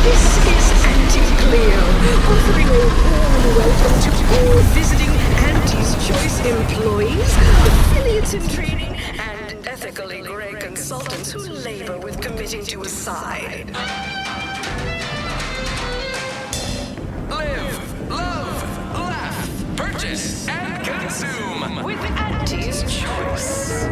This is Anti-Cleo, offering a warm welcome to all visiting Anti's Choice employees, affiliates in training, and ethically grey consultants who labor with committing to a side. Live, love, laugh, purchase, and consume With Anti's Choice.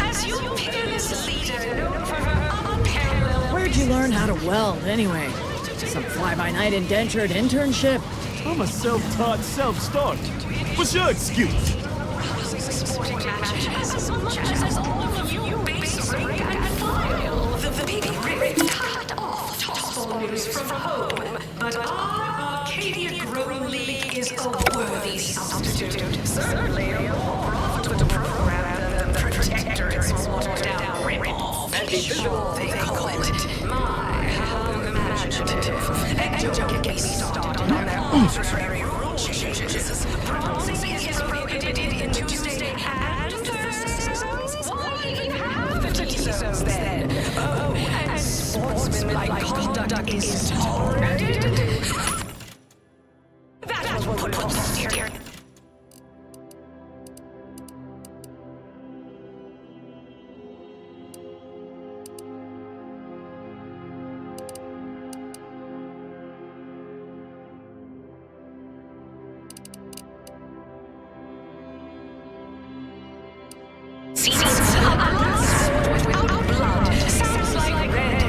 As your peerless leader, known for her unparalleled... Where'd you learn how to weld, anyway? Some fly-by-night indentured internship? I'm a self-taught self-start. What's your excuse? Sporting matches, as much as all of you base rank and file. The people cut off toss volumes from home. But our Arcadia Grown League is a worthy substitute. Certainly a more profitable program than the Protectorate's watered-down rip-off. And sure, they call it my how imaginative. And don't get me started on their arbitrary rule changes. Promising is prohibited in Tuesday and Thursdays. Why even have the T-zones then? Oh, and sportsmanlike conduct is tolerated. That was what put us here.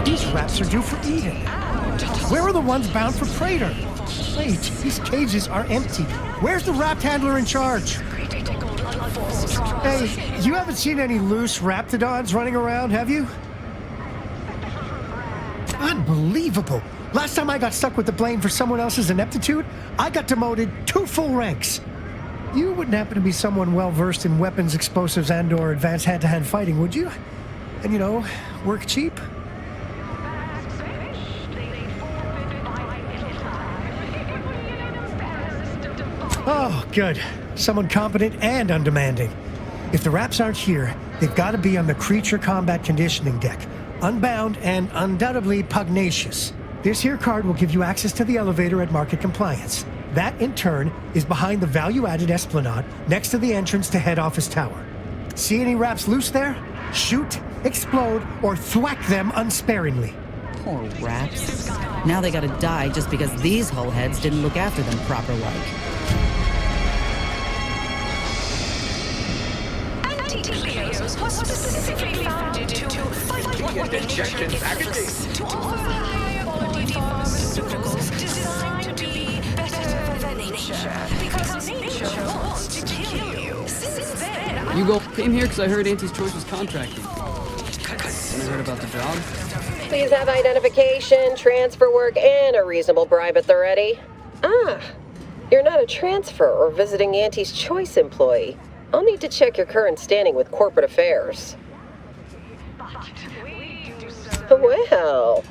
These rats are due for eating. Where are the ones bound for Praetor? Wait, these cages are empty. Where's the rapt handler in charge? Hey, you haven't seen any loose raptidons running around, have you? Unbelievable. Last time I got stuck with the blame for someone else's ineptitude, I got demoted 2 full ranks. You wouldn't happen to be someone well-versed in weapons, explosives, and/or advanced hand-to-hand fighting, would you? And, you know, work cheap? Oh, good. Someone competent and undemanding. If the Raps aren't here, they've got to be on the creature combat conditioning deck, unbound and undoubtedly pugnacious. This here card will give you access to the elevator at market compliance. That, in turn, is behind the value-added esplanade next to the entrance to head office tower. See any Raps loose there? Shoot, explode, or thwack them unsparingly. Poor Raps. Now they gotta die just because these hullheads didn't look after them proper-like. Anti-Cleos was specifically founded to fight what nature inflicts, to offer higher-quality pharmaceuticals designed to be better than nature, because nature wants to kill you. Since then, You came here because I heard Auntie's Choice was contracting. And I heard about the job. Please have identification, transfer work, and a reasonable bribe at the ready. Ah, you're not a transfer or visiting Auntie's Choice employee. I'll need to check your current standing with corporate affairs. Well,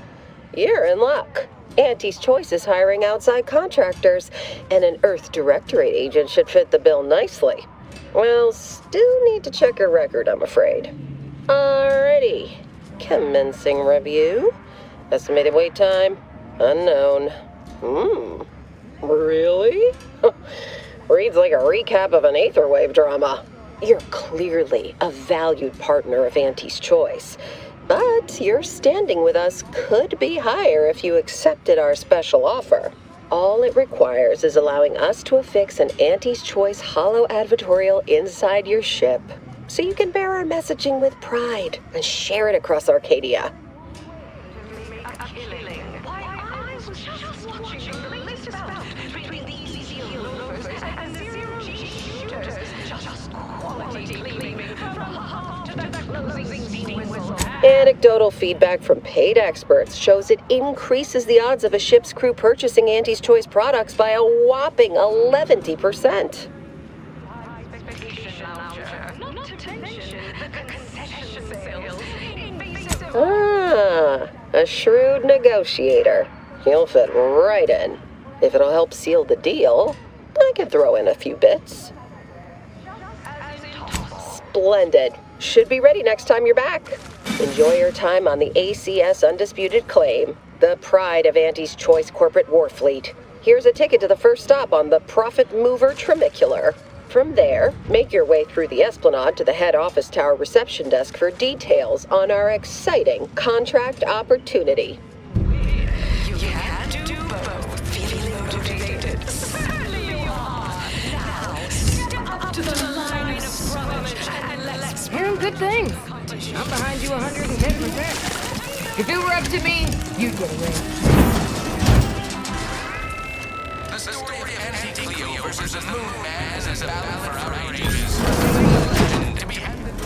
you're in luck. Auntie's Choice is hiring outside contractors, and an Earth Directorate agent should fit the bill nicely. Well, still need to check your record, I'm afraid. Alrighty. Commencing review. Estimated wait time? Unknown. Really? Reads like a recap of an Aetherwave drama. You're clearly a valued partner of Auntie's Choice, but your standing with us could be higher if you accepted our special offer. All it requires is allowing us to affix an Auntie's Choice holo advertorial inside your ship, so you can bear our messaging with pride and share it across Arcadia. Anecdotal feedback from paid experts shows it increases the odds of a ship's crew purchasing Auntie's Choice products by a whopping 11%. Ah, a shrewd negotiator. He'll fit right in. If it'll help seal the deal, I can throw in a few bits. Splendid. should be ready next time you're back. Enjoy your time on the ACS Undisputed Claim, the pride of Auntie's Choice corporate war fleet. Here's a ticket to the first stop on the Profit Mover Trimicular. From there, make your way through the Esplanade to the head office tower reception desk for details on our exciting contract opportunity. You can't do both. Feeling motivated. Certainly you are. Now, step up to the line of scrummage and let's... Hearing good things. I'm behind you 110%. If it were up to me, you'd get away. The story of Anti-Cleo versus the Moon Man is a battle for outrageous. Legend to be handed to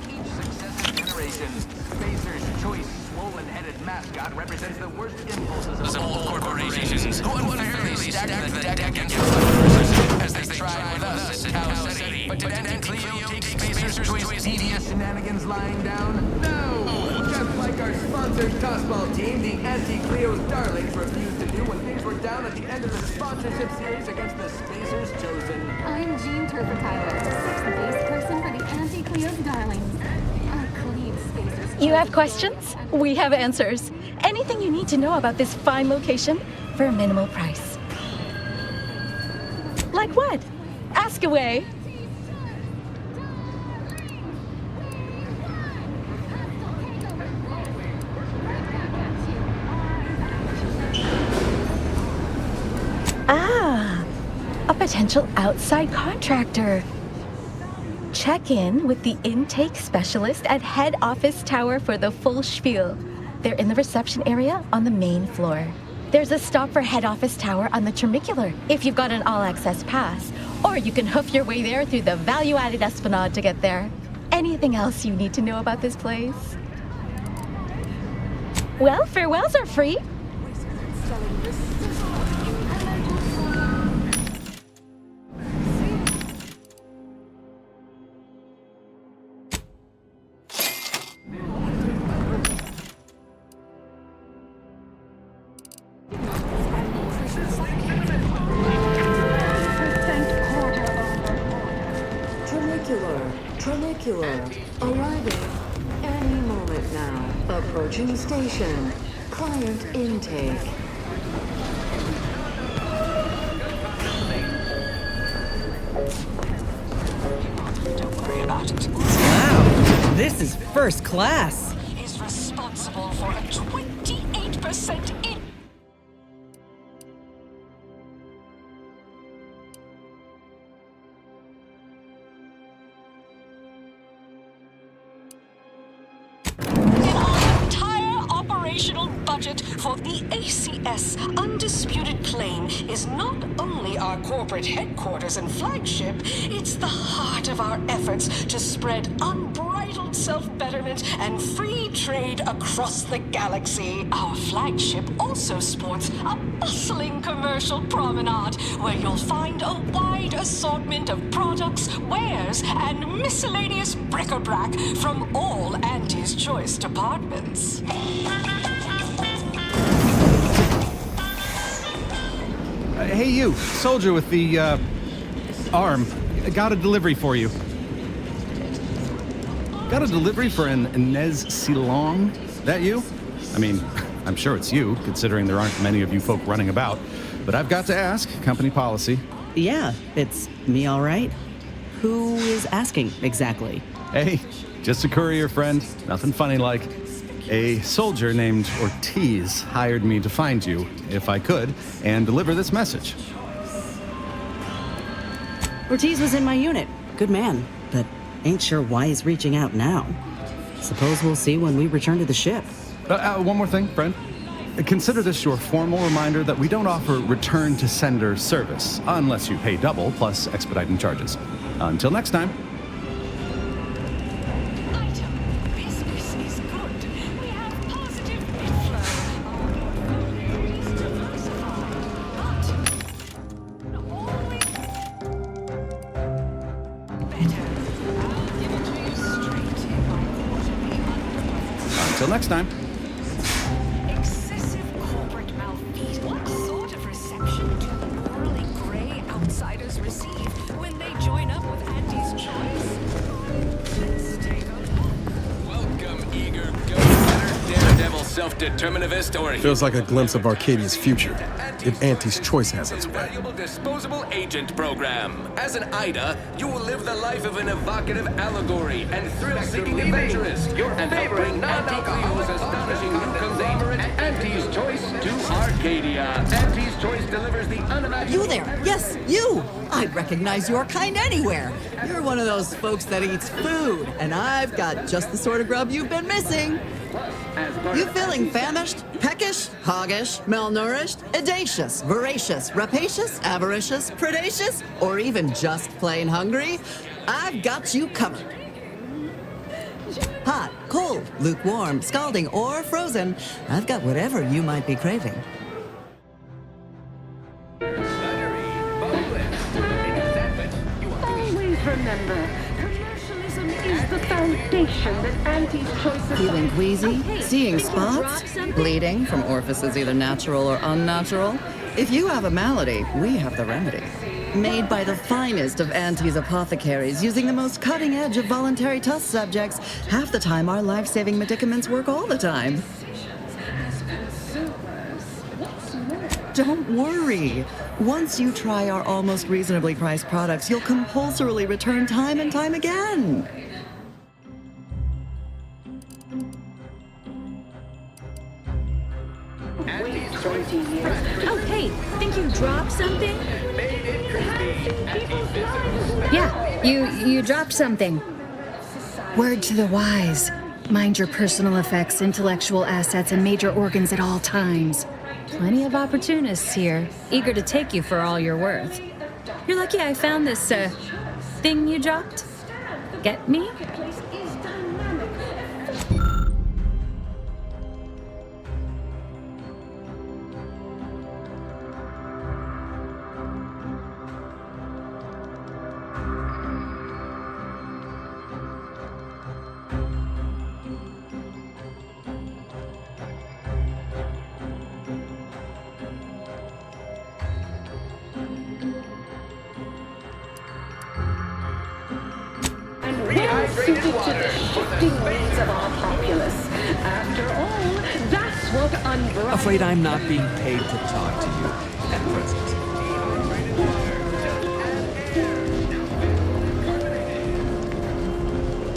each successive generation. Spacer's Choice swollen-headed mascot represents the worst impulses of all corporations who unfairly stacked the deck against us as they tried with us at Tau City. But did Anti-Cleo take Spacer's Choice devious shenanigans lying down? No! Just like our sponsored tossball team, the Anti-Cleo's darlings refused to do when things were down at the end of the sponsorship series against the Spacers Chosen. I'm Jean Turbotyler, sixth base person for the Anti-Cleo's Darlings. A clean Spacers. You have questions? We have answers. Anything you need to know about this fine location for a minimal price. Like what? Ask away. Ah, a potential outside contractor. Check in with the intake specialist at head office tower for the full spiel. They're in the reception area on the main floor. There's a stop for head office tower on the Trimicular if you've got an all-access pass, or you can hoof your way there through the value-added Esplanade to get there. Anything else you need to know about this place? Well, farewells are free. Trimicular, arriving any moment now. Approaching station. Client intake. Don't worry about it. Wow, this is first class. Is responsible for a 28% in... budget for the ACS Undisputed Claim is not only our corporate headquarters and flagship, it's the heart of our efforts to spread unbridled self-betterment and free trade across the galaxy. Our flagship also sports a bustling commercial promenade where you'll find a wide assortment of products, wares, and miscellaneous bric-a-brac from all Auntie's Choice departments. Hey you, soldier with the, arm. Got a delivery for you. Got a delivery for an Inez Silong? That you? I mean, I'm sure it's you, considering there aren't many of you folk running about. But I've got to ask, company policy. Yeah, it's me all right. Who is asking exactly? Hey, just a courier friend. Nothing funny like. A soldier named Ortiz hired me to find you, if I could, and deliver this message. Ortiz was in my unit. Good man, but ain't sure why he's reaching out now. Suppose we'll see when we return to the ship. One more thing, friend. Consider this your formal reminder that we don't offer return to sender service, unless you pay double plus expediting charges. Until next time. Until next time. Excessive corporate malfeasance. What sort of reception do morally gray outsiders receive when they join up with Auntie's Choice? determinist or Feels like a glimpse of Arcadia's future, if Auntie's choice has its way. valuable disposable agent program. As an IDA, you will live the life of an evocative allegory and thrill-seeking adventurist. And help bring non-alcoholic astonishing new conglomerate Auntie's Choice to Arcadia. Auntie's Choice delivers the unimaginable... You there! Yes, you! I'd recognize your kind anywhere. You're one of those folks that eats food, and I've got just the sort of grub you've been missing. You feeling famished, peckish, hoggish, malnourished, audacious, voracious, rapacious, avaricious, predacious, or even just plain hungry? I've got you covered. Hot, cold, lukewarm, scalding, or frozen, I've got whatever you might be craving. Always remember, commercialism is the foundation that Auntie's Choice... Feeling queasy? Seeing spots? Bleeding from orifices either natural or unnatural? If you have a malady, we have the remedy. Made by the finest of Auntie's apothecaries, using the most cutting edge of voluntary test subjects. Half the time, our life-saving medicaments work all the time. Don't worry. Once you try our almost reasonably priced products, you'll compulsorily return time and time again. Oh, hey, think you dropped something? Yeah, you dropped something. Word to the wise. Mind your personal effects, intellectual assets, and major organs at all times. Plenty of opportunists here, eager to take you for all you're worth. You're lucky I found this, thing you dropped. Get me? Suited to the shifting needs of our populace. After all, that's what unbridled... Afraid I'm not being paid to talk to you at present.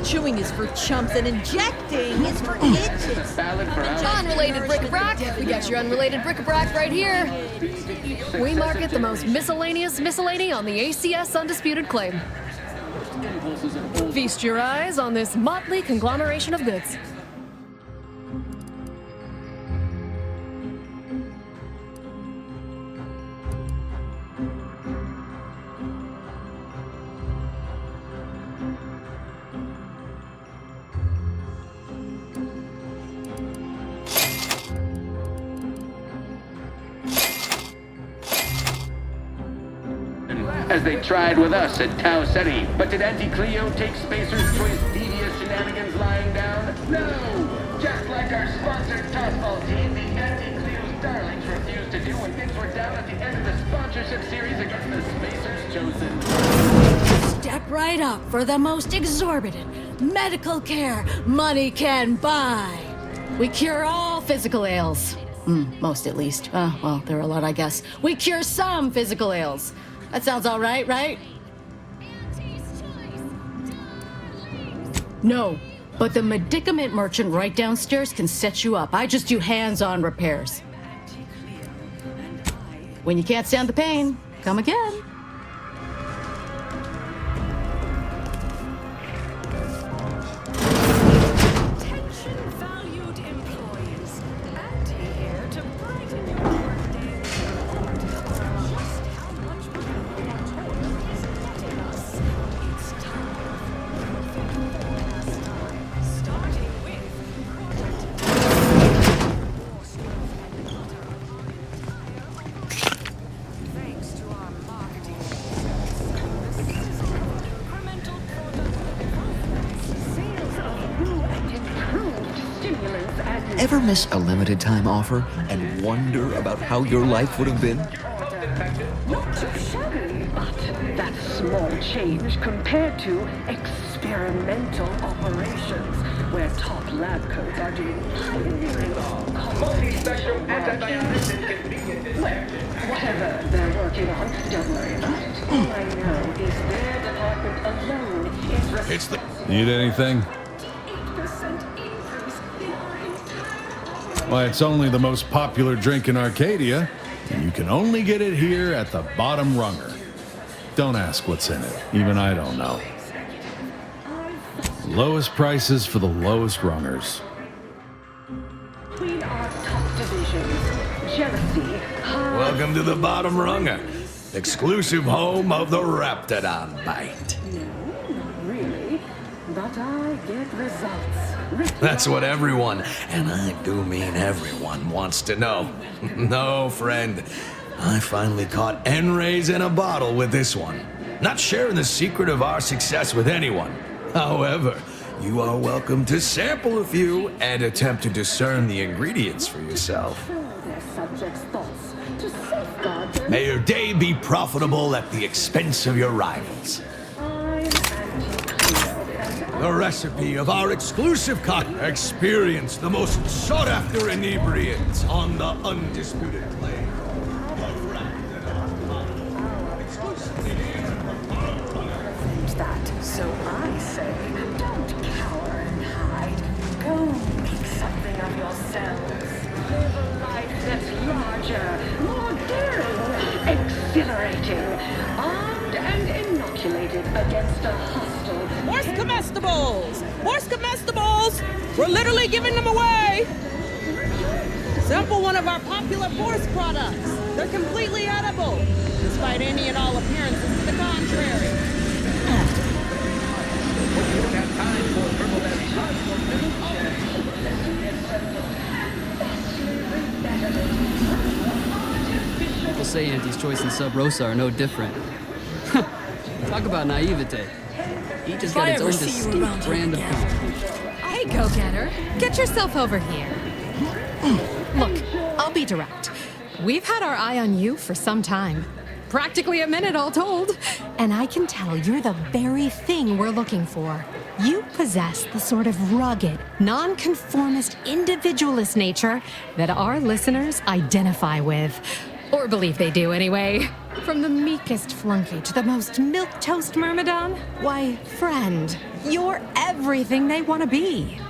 Chewing is for chumps and injecting is for itches. Unrelated bric-a-brac. We got your unrelated bric-a-brac right here. We market the most miscellaneous miscellany on the ACS Undisputed Claim. Feast your eyes on this motley conglomeration of goods. As they tried with us at Tau Ceti. But did Auntie Cleo take Spacer's Choice devious shenanigans lying down? No! Just like our sponsored tossball team, the Auntie Cleo's darlings refused to do when things were down at the end of the sponsorship series against the Spacers chosen. Step right up for the most exorbitant medical care money can buy. We cure all physical ails. Most at least. Well, there are a lot, I guess. We cure some physical ails. That sounds all right, right? No, but the medicament merchant right downstairs can set you up. I just do hands-on repairs. When you can't stand the pain, come again. Ever miss a limited time offer and wonder about how your life would have been? Not too shabby, but that's small change compared to experimental operations. where top lab coats are doing pioneering multi-spectrum antibiotics and conveniences. Well, whatever they're working on, don't worry about it. All I know is their department alone is It's the... Need anything? Why, it's only the most popular drink in Arcadia, and you can only get it here at the bottom runger. Don't ask what's in it. Even I don't know. Lowest prices for the lowest rungers. between our top divisions. Jealousy, Welcome to the bottom runger. Exclusive home of the Raptidon Bite. really, but I get results. That's what everyone, and I do mean everyone, wants to know. No, friend. I finally caught N-rays in a bottle with this one. Not sharing the secret of our success with anyone. However, you are welcome to sample a few and attempt to discern the ingredients for yourself. Their subjects' thoughts to safeguard their... May your day be profitable at the expense of your rivals. The recipe of our exclusive cocktail. Experience the most sought-after inebriants on the undisputed claim. that. So I say, don't cower and hide. Go make something of yourselves. Live a life that's larger, more daring, exhilarating, armed and inoculated against a hostile... Horse comestibles! Horse comestibles! We're literally giving them away! Sample one of our popular horse products. They're completely edible, despite any and all appearances to the contrary. People say Auntie's Choice and Sub Rosa are no different. Talk about naivete. Each has got its own distinct brand of company. Hey, go-getter. Get yourself over here. Look, I'll be direct. We've had our eye on you for some time. Practically a minute, all told. And I can tell you're the very thing we're looking for. You possess the sort of rugged, nonconformist, individualist nature that our listeners identify with. Or believe they do, anyway. From the meekest flunky to the most milquetoast myrmidon, why, friend, you're everything they want to be.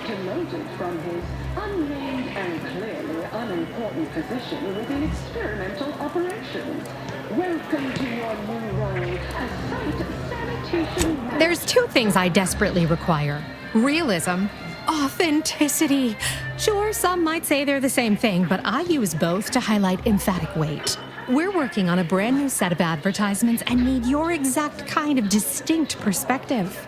Demoted from his unnamed and clearly unimportant position within experimental operations. Welcome to your new role as site sanitation. There's two things I desperately require. Realism, authenticity. Sure, some might say they're the same thing, but I use both to highlight emphatic weight. We're working on a brand new set of advertisements and need your exact kind of distinct perspective.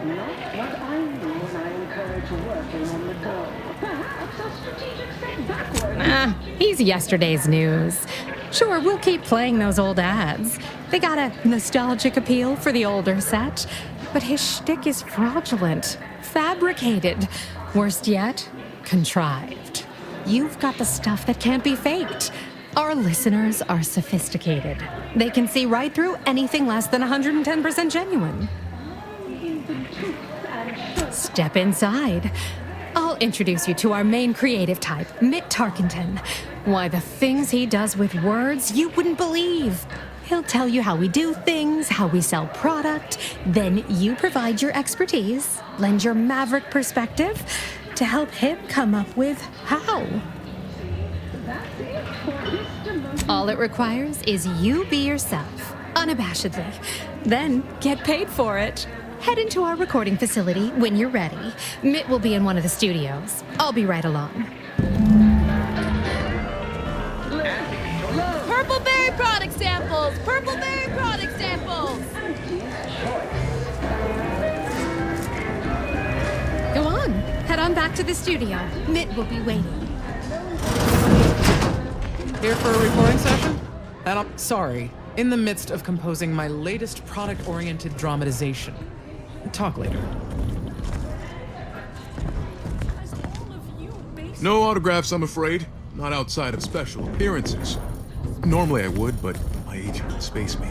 Not what I mean when I encourage working on the go. Perhaps a strategic step backward. He's yesterday's news. Sure, we'll keep playing those old ads. They got a nostalgic appeal for the older set, but his shtick is fraudulent, fabricated, worst yet, contrived. You've got the stuff that can't be faked. Our listeners are sophisticated. They can see right through anything less than 110% genuine. Step inside. I'll introduce you to our main creative type, Mitt Tarkenton. Why, the things he does with words you wouldn't believe. He'll tell you how we do things, how we sell product. Then you provide your expertise, lend your maverick perspective to help him come up with how. All it requires is you be yourself, unabashedly. Then get paid for it. Head into our recording facility when you're ready. Mitt will be in one of the studios. I'll be right along. Purple berry product samples! Purple berry product samples! Go on. Head on back to the studio. Mitt will be waiting. Here for a recording session? And I'm sorry, in the midst of composing my latest product-oriented dramatization. Talk later. No autographs, I'm afraid. Not outside of special appearances. Normally I would, but my agent would space me.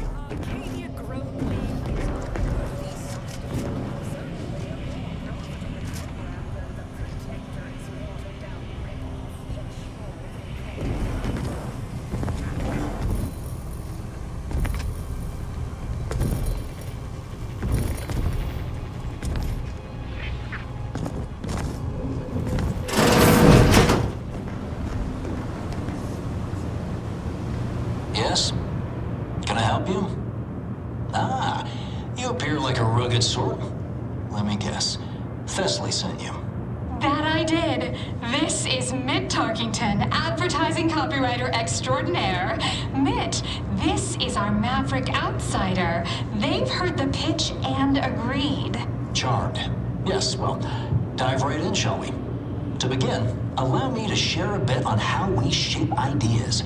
you? Ah, you appear like a rugged sort. Let me guess. Thessaly sent you. That I did. This is Mitt Tarkington, advertising copywriter extraordinaire. Mitt, this is our maverick outsider. They've heard the pitch and agreed. Charmed. Yes, well, dive right in, shall we? To begin, allow me to share a bit on how we shape ideas.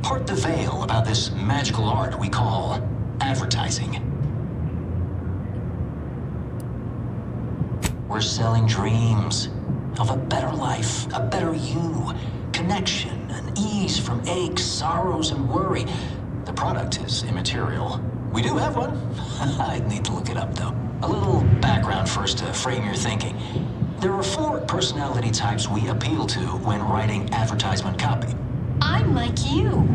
Part the veil about this magical art we call advertising. We're selling dreams of a better life, a better you, connection, and ease from aches, sorrows, and worry. The product is immaterial. We do have one. I'd need to look it up, though. A little background first to frame your thinking. There are 4 personality types we appeal to when writing advertisement copy. I'm like you.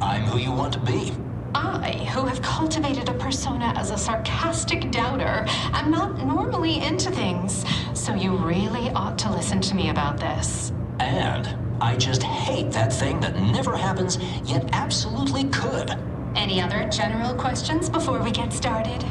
I'm who you want to be. I, who have cultivated a persona as a sarcastic doubter, am not normally into things, so you really ought to listen to me about this. And I just hate that thing that never happens, yet absolutely could. Any other general questions before we get started?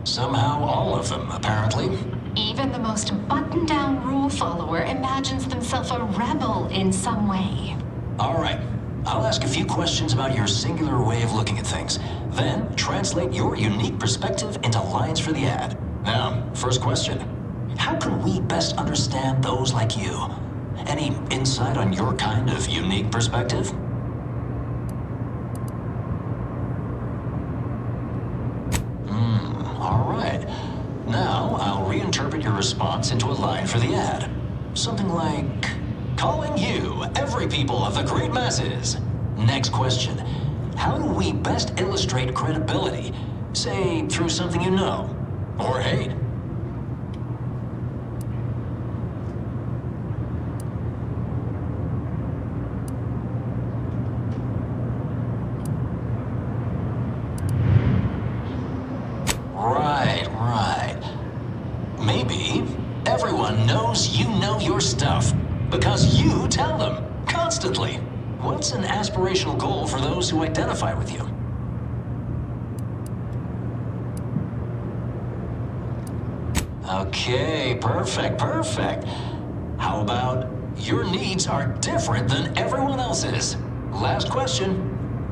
Somehow all of them, apparently. Even the most buttoned-down rule follower imagines themselves a rebel in some way. All right. I'll ask a few questions about your singular way of looking at things. Then translate your unique perspective into lines for the ad. Now, first question. How can we best understand those like you? Any insight on your kind of unique perspective? All right. Now, I'll reinterpret your response into a line for the ad. Something like, calling you, every people of the great masses. Next question. How do we best illustrate credibility? Say, through something you know, or hate. Right. Maybe everyone knows you know your stuff because you tell them constantly. What's an aspirational goal for those who identify with you? Okay, perfect. How about your needs are different than everyone else's? Last question.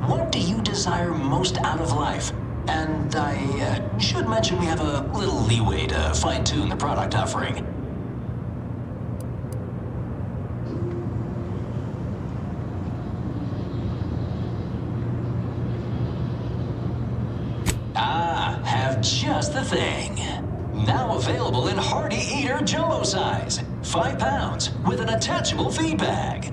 What do you desire most out of life? And I should mention we have a little leeway to fine-tune the product offering. Have just the thing. Now available in Hearty Eater Jumbo size. 5 pounds with an attachable feed bag.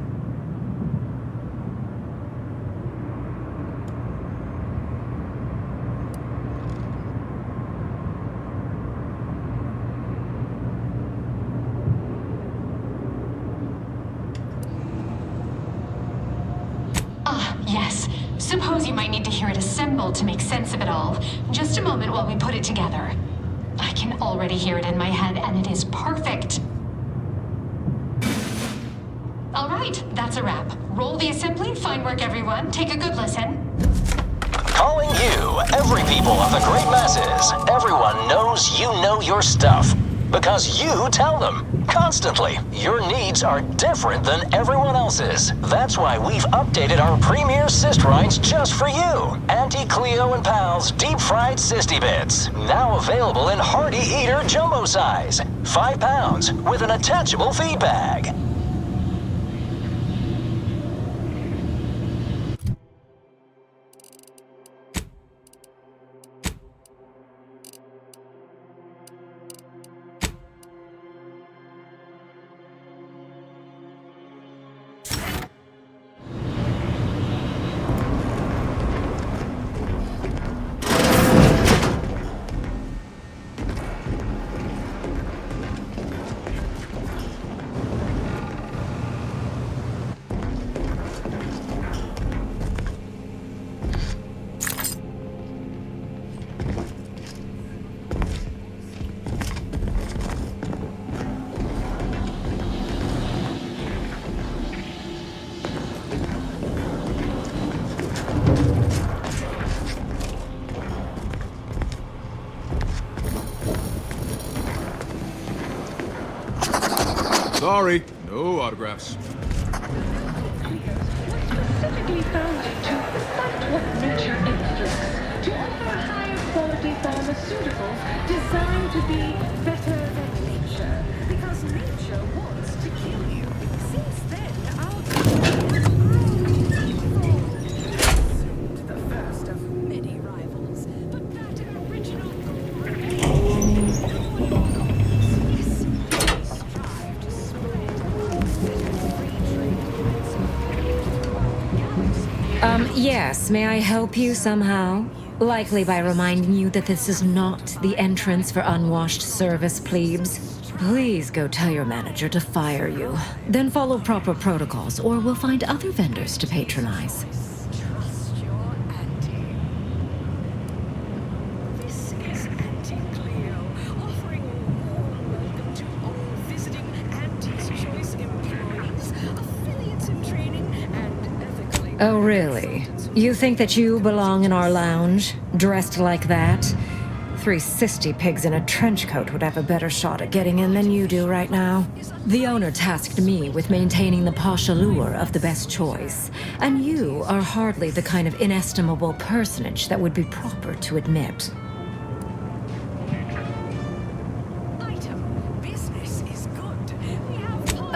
Yes. Suppose you might need to hear it assembled to make sense of it all. Just a moment while we put it together. I can already hear it in my head, and it is perfect. All right, that's a wrap. Roll the assembly. Fine work, everyone. Take a good listen. Calling you, every people of the great masses. Everyone knows you know your stuff. Because you tell them. Constantly. Your needs are different than everyone else's. That's why we've updated our premier cyst rinds just for you. Auntie Cleo and Pal's deep-fried Sisty Bits. Now available in Hearty Eater Jumbo size. 5 pounds with an attachable feed bag. Sorry, no autographs. Specifically founded to reflect what nature inflicts, to offer higher quality pharmaceuticals designed to be better than nature, because nature wants to kill you. Since then, our assumed the first of many rivals, but that original Yes, may I help you somehow? Likely by reminding you that this is not the entrance for unwashed service plebes. Please go tell your manager to fire you. Then follow proper protocols, or we'll find other vendors to patronize. Oh, really? You think that you belong in our lounge, dressed like that? 3 sisty pigs in a trench coat would have a better shot at getting in than you do right now. The owner tasked me with maintaining the posh allure of the best choice, and you are hardly the kind of inestimable personage that would be proper to admit.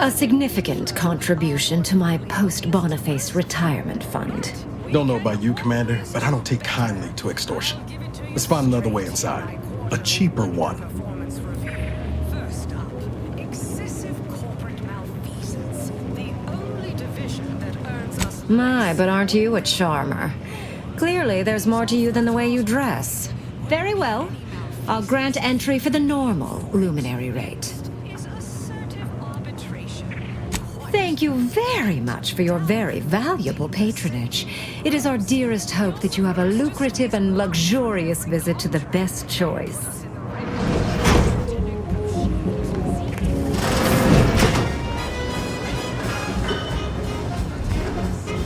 A significant contribution to my post-Boniface retirement fund. Don't know about you, Commander, but I don't take kindly to extortion. Let's find another way inside. A cheaper one. First up, excessive corporate malfeasance. The only division that earns us. My, but aren't you a charmer? Clearly, there's more to you than the way you dress. Very well. I'll grant entry for the normal luminary rate. Thank you very much for your very valuable patronage. It is our dearest hope that you have a lucrative and luxurious visit to the best choice.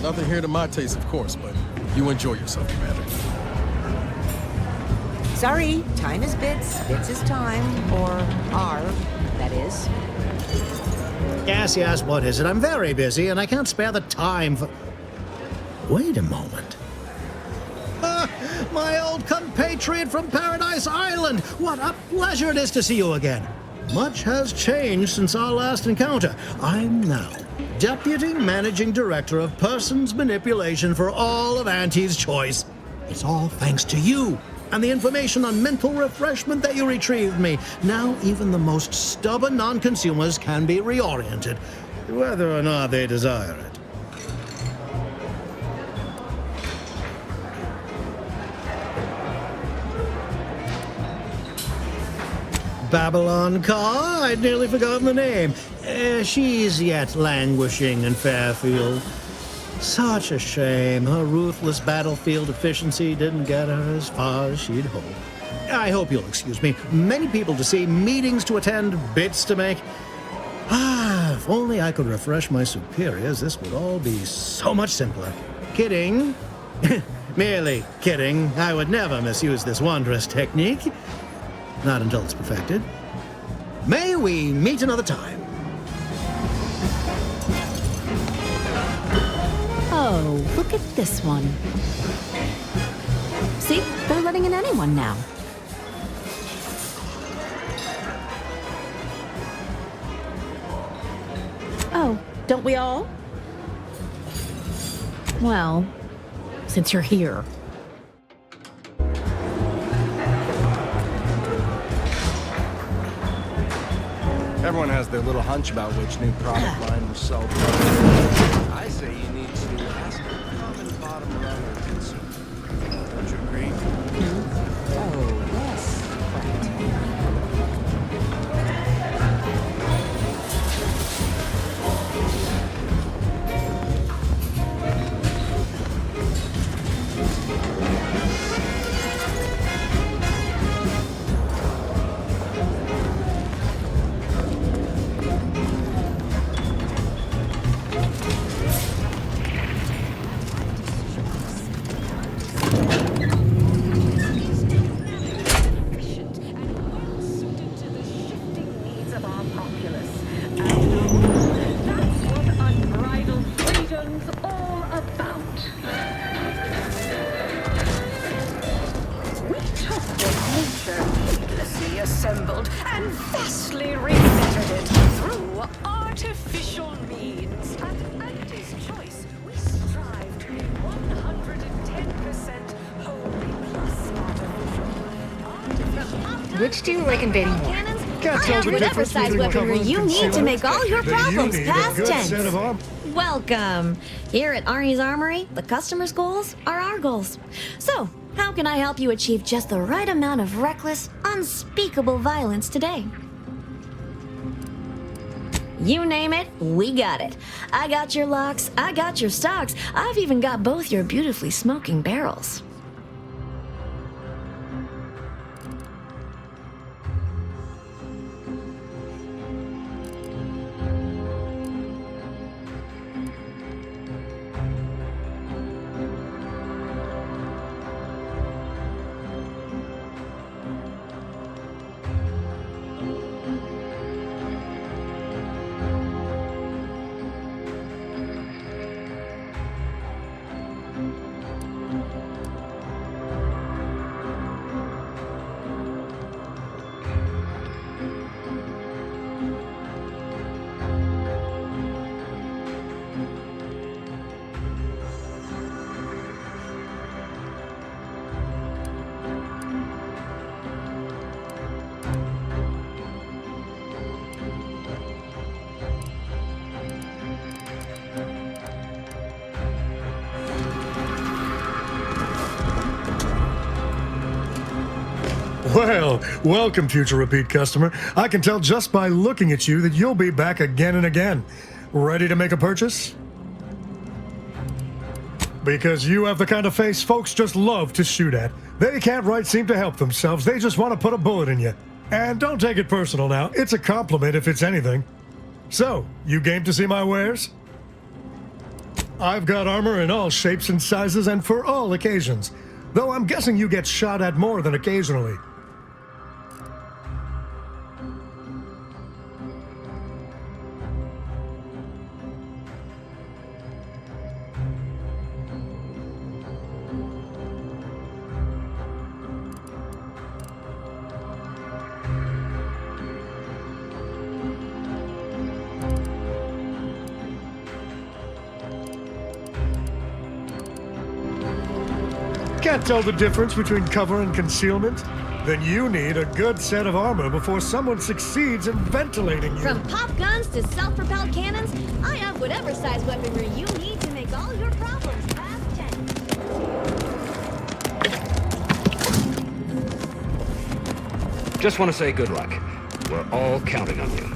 Nothing here to my taste, of course, but you enjoy yourself, Commander. Sorry, time is bits. Bits is time. Or are, that is. Yes, what is it? I'm very busy, and I can't spare the time for... Wait a moment. Ah, my old compatriot from Paradise Island! What a pleasure it is to see you again. Much has changed since our last encounter. I'm now Deputy Managing Director of Persons Manipulation for all of Auntie's Choice. It's all thanks to you. And the information on mental refreshment that you retrieved me. Now even the most stubborn non-consumers can be reoriented, whether or not they desire it. Babylon Carr? I'd nearly forgotten the name. She's yet languishing in Fairfield. Such a shame. Her ruthless battlefield efficiency didn't get her as far as she'd hoped. I hope you'll excuse me. Many people to see, meetings to attend, bits to make. Ah, if only I could refresh my superiors, this would all be so much simpler. Kidding. Merely kidding. I would never misuse this wondrous technique. Not until it's perfected. May we meet another time. Oh, look at this one. See, they're letting in anyone now. Oh, don't we all? Well, since you're here. Everyone has their little hunch about which new product line will sell. I say you need to ask the common bottom runner consumer. Don't you agree? Oh, yes. world and vastly rebettered it through artificial means. At Andy's Choice, we strive to be 110% wholly plus artificial. Which do you like invading more? Can't I tell have the whatever difference size between weaponry cover you and need to concealment. make all your Then problems you need past a good tense. set of armor. Welcome. Here at Arnie's Armory, the customer's goals are our goals. So, how can I help you achieve just the right amount of reckless, unspeakable violence today? You name it, we got it. I got your locks, I got your stocks, I've even got both your beautifully smoking barrels. Well, welcome, future repeat customer. I can tell just by looking at you that you'll be back again and again. Ready to make a purchase? Because you have the kind of face folks just love to shoot at. They can't right seem to help themselves. They just want to put a bullet in you. And don't take it personal now. It's a compliment if it's anything. So, you game to see my wares? I've got armor in all shapes and sizes and for all occasions. Though I'm guessing you get shot at more than occasionally. Can't tell the difference between cover and concealment? Then you need a good set of armor before someone succeeds in ventilating you. From pop guns to self-propelled cannons, I have whatever size weaponry you need to make all your problems past tense. Just want to say good luck. We're all counting on you.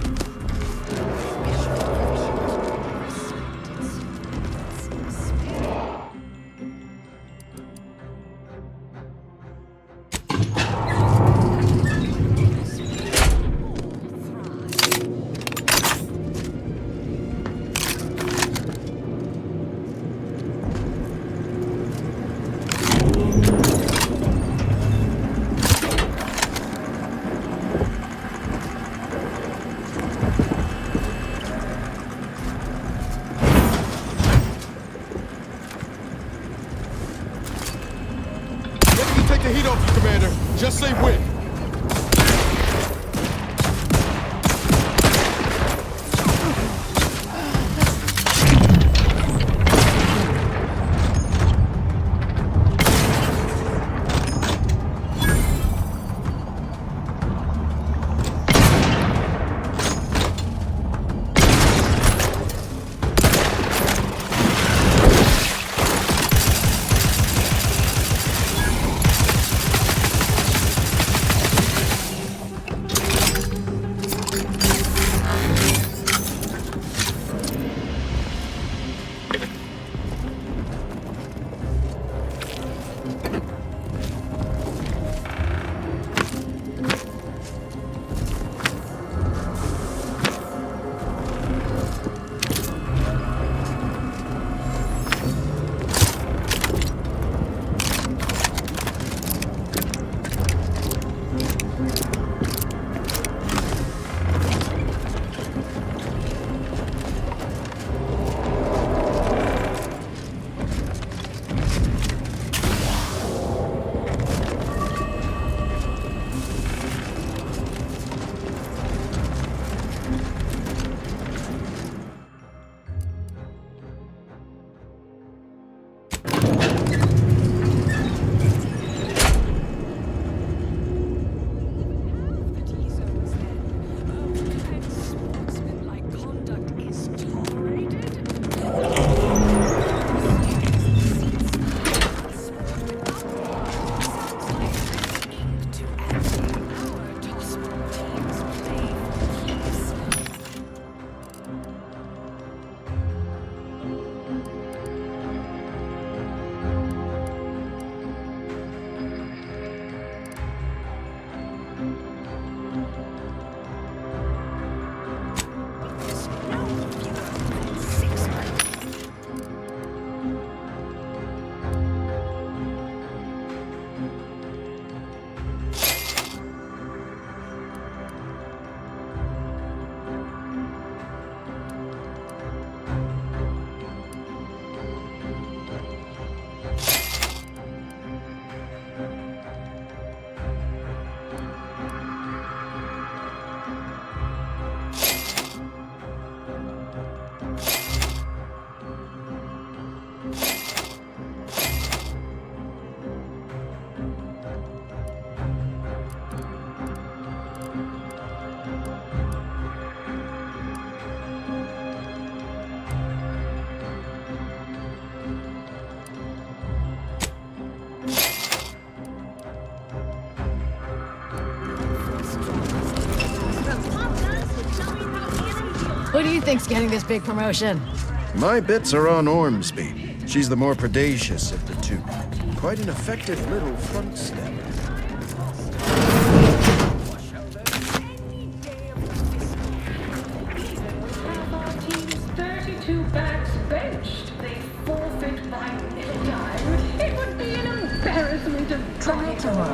Who do you think's getting this big promotion? My bets are on Ormsby. She's the more predacious of the two. Quite an effective little front step. Backs benched. They forfeit by time. It would be an embarrassment of Dracula.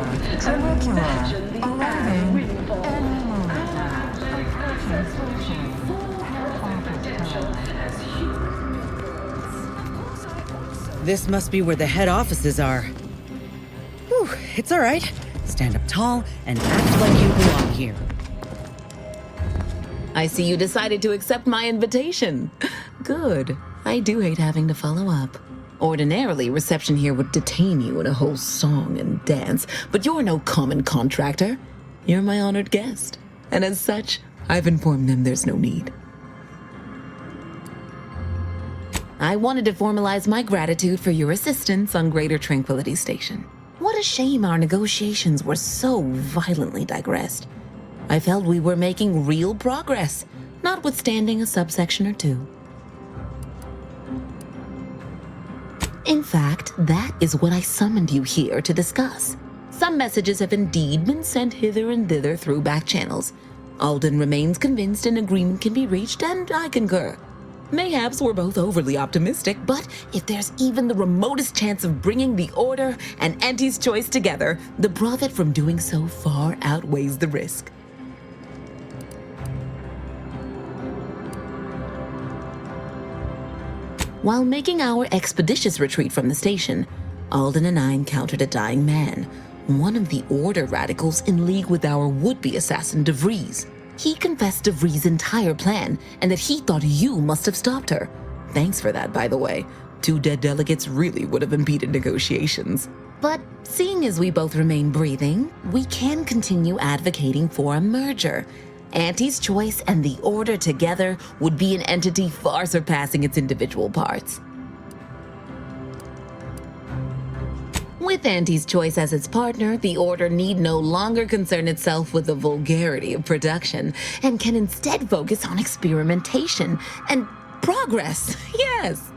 Imagine the added windfall. Our athletic assets will achieve full profit potential as humans. This must be where the head offices are. Whew, it's all right. Stand up tall and act like you belong here. I see you decided to accept my invitation. Good. I do hate having to follow up. Ordinarily, reception here would detain you in a whole song and dance, but you're no common contractor. You're my honored guest. And as such, I've informed them there's no need. I wanted to formalize my gratitude for your assistance on Greater Tranquility Station. What a shame our negotiations were so violently digressed. I felt we were making real progress, notwithstanding a subsection or two. In fact, that is what I summoned you here to discuss. Some messages have indeed been sent hither and thither through back channels. Alden remains convinced an agreement can be reached, and I concur. Mayhaps we're both overly optimistic, but if there's even the remotest chance of bringing the Order and Auntie's Choice together, the profit from doing so far outweighs the risk. While making our expeditious retreat from the station, Alden and I encountered a dying man, one of the Order radicals in league with our would-be assassin DeVries. He confessed DeVries' entire plan and that he thought you must have stopped her. Thanks for that, by the way. 2 dead delegates really would have impeded negotiations. But seeing as we both remain breathing, we can continue advocating for a merger. Auntie's Choice and the Order together would be an entity far surpassing its individual parts. With Auntie's Choice as its partner, the Order need no longer concern itself with the vulgarity of production and can instead focus on experimentation and progress. Yes!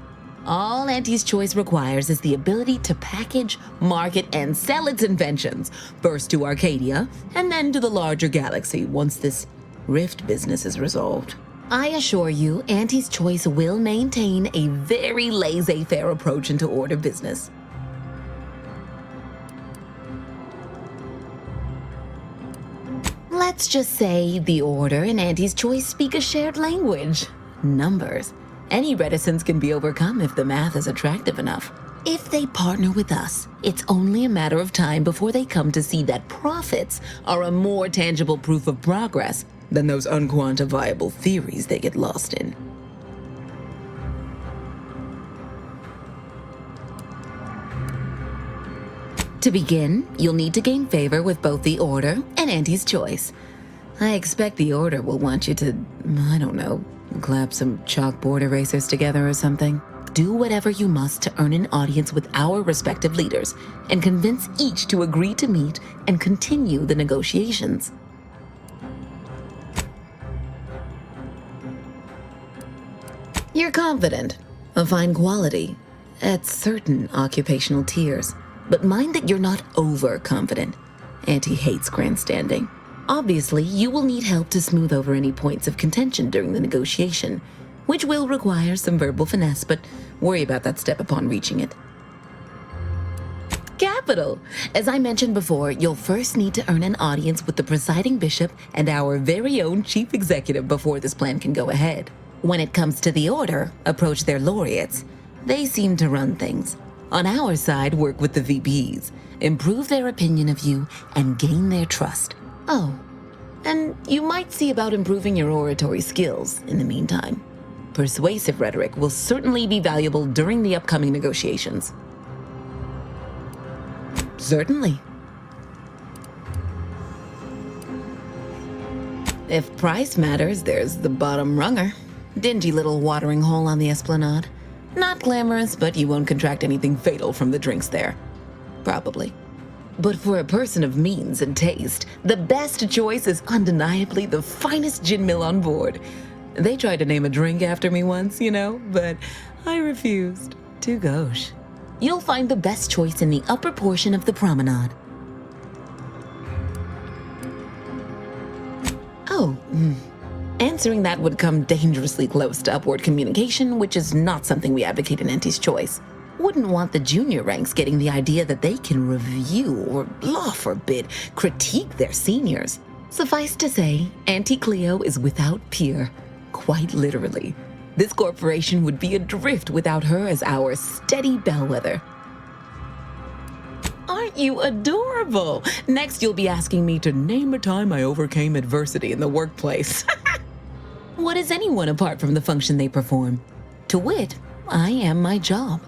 All Auntie's Choice requires is the ability to package, market, and sell its inventions, first to Arcadia and then to the larger galaxy once this Rift business is resolved. I assure you, Auntie's Choice will maintain a very laissez-faire approach into Order business. Let's just say the Order and Auntie's Choice speak a shared language. Numbers. Any reticence can be overcome if the math is attractive enough. If they partner with us, it's only a matter of time before they come to see that profits are a more tangible proof of progress than those unquantifiable theories they get lost in. To begin, you'll need to gain favor with both the Order and Auntie's Choice. I expect the Order will want you to, I don't know, clap some chalkboard erasers together or something. Do whatever you must to earn an audience with our respective leaders and convince each to agree to meet and continue the negotiations. You're confident, of fine quality, at certain occupational tiers, but mind that you're not overconfident. Auntie hates grandstanding. Obviously, you will need help to smooth over any points of contention during the negotiation, which will require some verbal finesse, but worry about that step upon reaching it. Capital! As I mentioned before, you'll first need to earn an audience with the presiding bishop and our very own chief executive before this plan can go ahead. When it comes to the Order, approach their laureates. They seem to run things. On our side, work with the VPs, improve their opinion of you, and gain their trust. Oh, and you might see about improving your oratory skills in the meantime. Persuasive rhetoric will certainly be valuable during the upcoming negotiations. Certainly. If price matters, there's the bottom runger. Dingy little watering hole on the Esplanade. Not glamorous, but you won't contract anything fatal from the drinks there. Probably. But for a person of means and taste, the best choice is undeniably the finest gin mill on board. They tried to name a drink after me once, but I refused. Too gauche. You'll find the best choice in the upper portion of the promenade. Oh, answering that would come dangerously close to upward communication, which is not something we advocate in Auntie's Choice. Wouldn't want the junior ranks getting the idea that they can review or, law forbid, critique their seniors. Suffice to say, Auntie Cleo is without peer, quite literally. This corporation would be adrift without her as our steady bellwether. Aren't you adorable? Next, you'll be asking me to name a time I overcame adversity in the workplace. What is anyone apart from the function they perform? To wit, I am my job,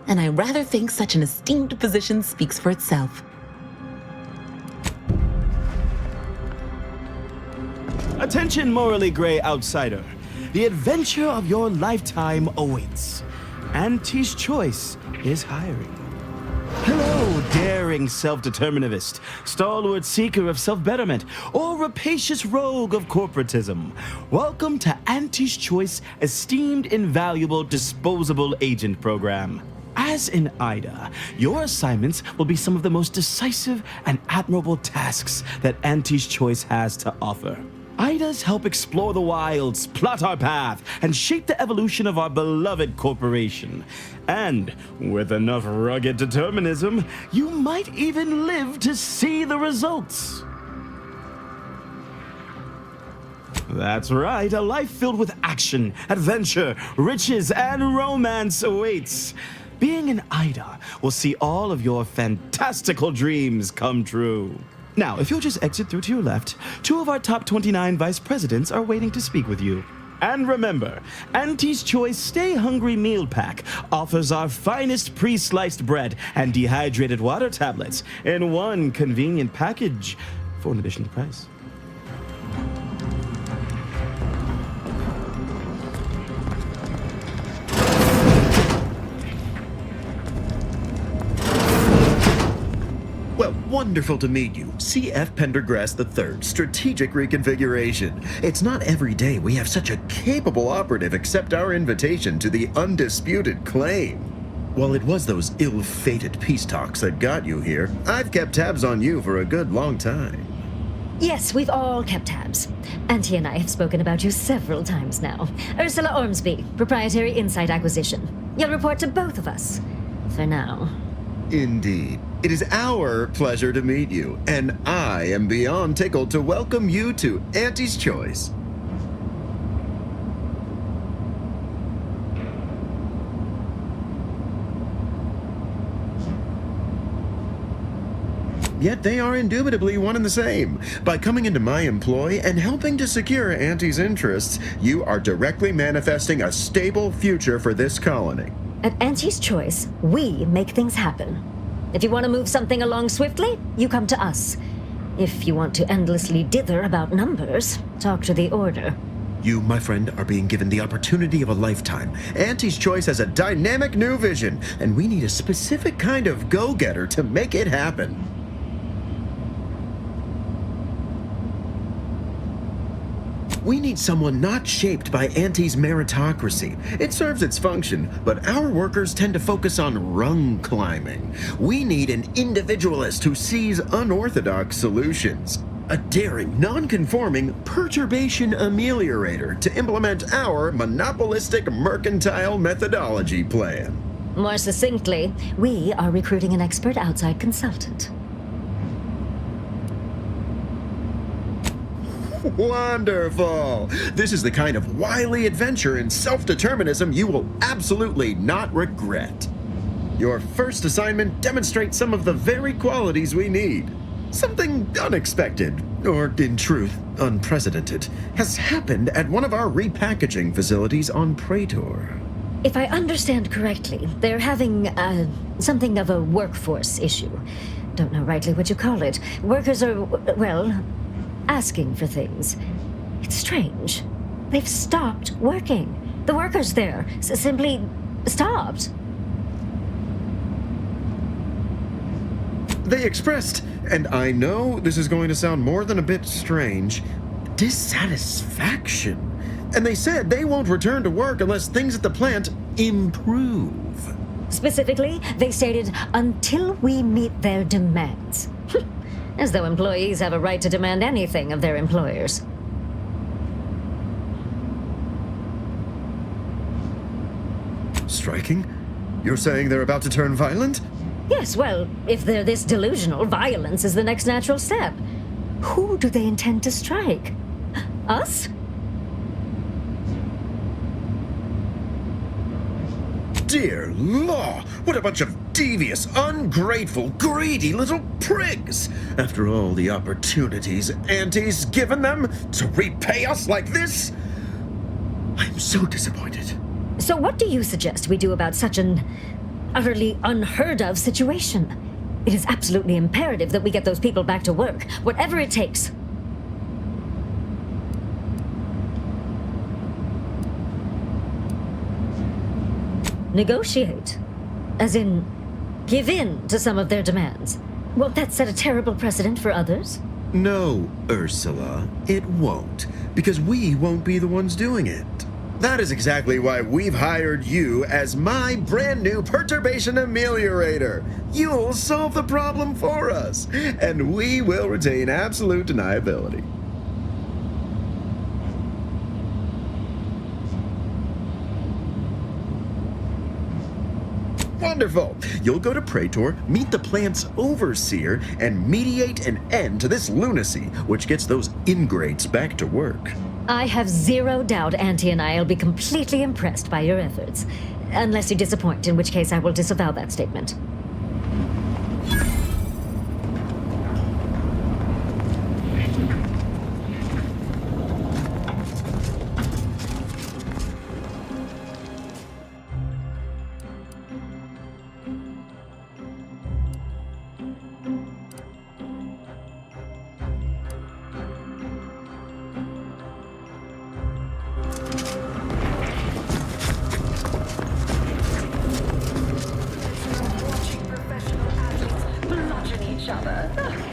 and I rather think such an esteemed position speaks for itself. Attention, morally gray outsider. The adventure of your lifetime awaits. Auntie's Choice is hiring. Hello, daring self-determinivist, stalwart seeker of self-betterment, or rapacious rogue of corporatism. Welcome to Auntie's Choice Esteemed Invaluable Disposable Agent Program. As in Ida, your assignments will be some of the most decisive and admirable tasks that Auntie's Choice has to offer. Idas help explore the wilds, plot our path, and shape the evolution of our beloved corporation. And with enough rugged determinism, you might even live to see the results. That's right, a life filled with action, adventure, riches, and romance awaits. Being an Ida will see all of your fantastical dreams come true. Now, if you'll just exit through to your left, 2 of our top 29 vice presidents are waiting to speak with you. And remember, Auntie's Choice Stay Hungry Meal Pack offers our finest pre-sliced bread and dehydrated water tablets in one convenient package for an additional price. Well, wonderful to meet you. C.F. Pendergrass III, Strategic Reconfiguration. It's not every day we have such a capable operative accept our invitation to the undisputed claim. While it was those ill-fated peace talks that got you here, I've kept tabs on you for a good long time. Yes, we've all kept tabs. Auntie and I have spoken about you several times now. Ursula Ormsby, Proprietary Insight Acquisition. You'll report to both of us. For now. Indeed. It is our pleasure to meet you, and I am beyond tickled to welcome you to Auntie's Choice. Yet they are indubitably one and the same. By coming into my employ and helping to secure Auntie's interests, you are directly manifesting a stable future for this colony. At Auntie's Choice, we make things happen. If you want to move something along swiftly, you come to us. If you want to endlessly dither about numbers, talk to the Order. You, my friend, are being given the opportunity of a lifetime. Auntie's Choice has a dynamic new vision, and we need a specific kind of go-getter to make it happen. We need someone not shaped by Auntie's meritocracy. It serves its function, but our workers tend to focus on rung climbing. We need an individualist who sees unorthodox solutions. A daring, non-conforming perturbation ameliorator to implement our monopolistic mercantile methodology plan. More succinctly, we are recruiting an expert outside consultant. Wonderful! This is the kind of wily adventure in self-determinism you will absolutely not regret. Your first assignment demonstrates some of the very qualities we need. Something unexpected, or in truth, unprecedented, has happened at one of our repackaging facilities on Praetor. If I understand correctly, they're having, something of a workforce issue. Don't know rightly what you call it. Workers are, well, asking for things. It's strange. They've stopped working. The workers there simply stopped. They expressed, and I know this is going to sound more than a bit strange, dissatisfaction. And they said they won't return to work unless things at the plant improve. Specifically, they stated, until we meet their demands. As though employees have a right to demand anything of their employers. Striking? You're saying they're about to turn violent? Yes, well, if they're this delusional, violence is the next natural step. Who do they intend to strike? Us? Dear law, what a bunch of devious, ungrateful, greedy little prigs! After all the opportunities Auntie's given them to repay us like this? I'm so disappointed. So what do you suggest we do about such an utterly unheard of situation? It is absolutely imperative that we get those people back to work, whatever it takes. Negotiate. As in, give in to some of their demands. Won't that set a terrible precedent for others? No, Ursula, it won't, because we won't be the ones doing it. That is exactly why we've hired you as my brand new perturbation ameliorator. You'll solve the problem for us, and we will retain absolute deniability. Wonderful! You'll go to Praetor, meet the plant's overseer, and mediate an end to this lunacy, which gets those ingrates back to work. I have zero doubt Auntie and I will be completely impressed by your efforts. Unless you disappoint, in which case I will disavow that statement.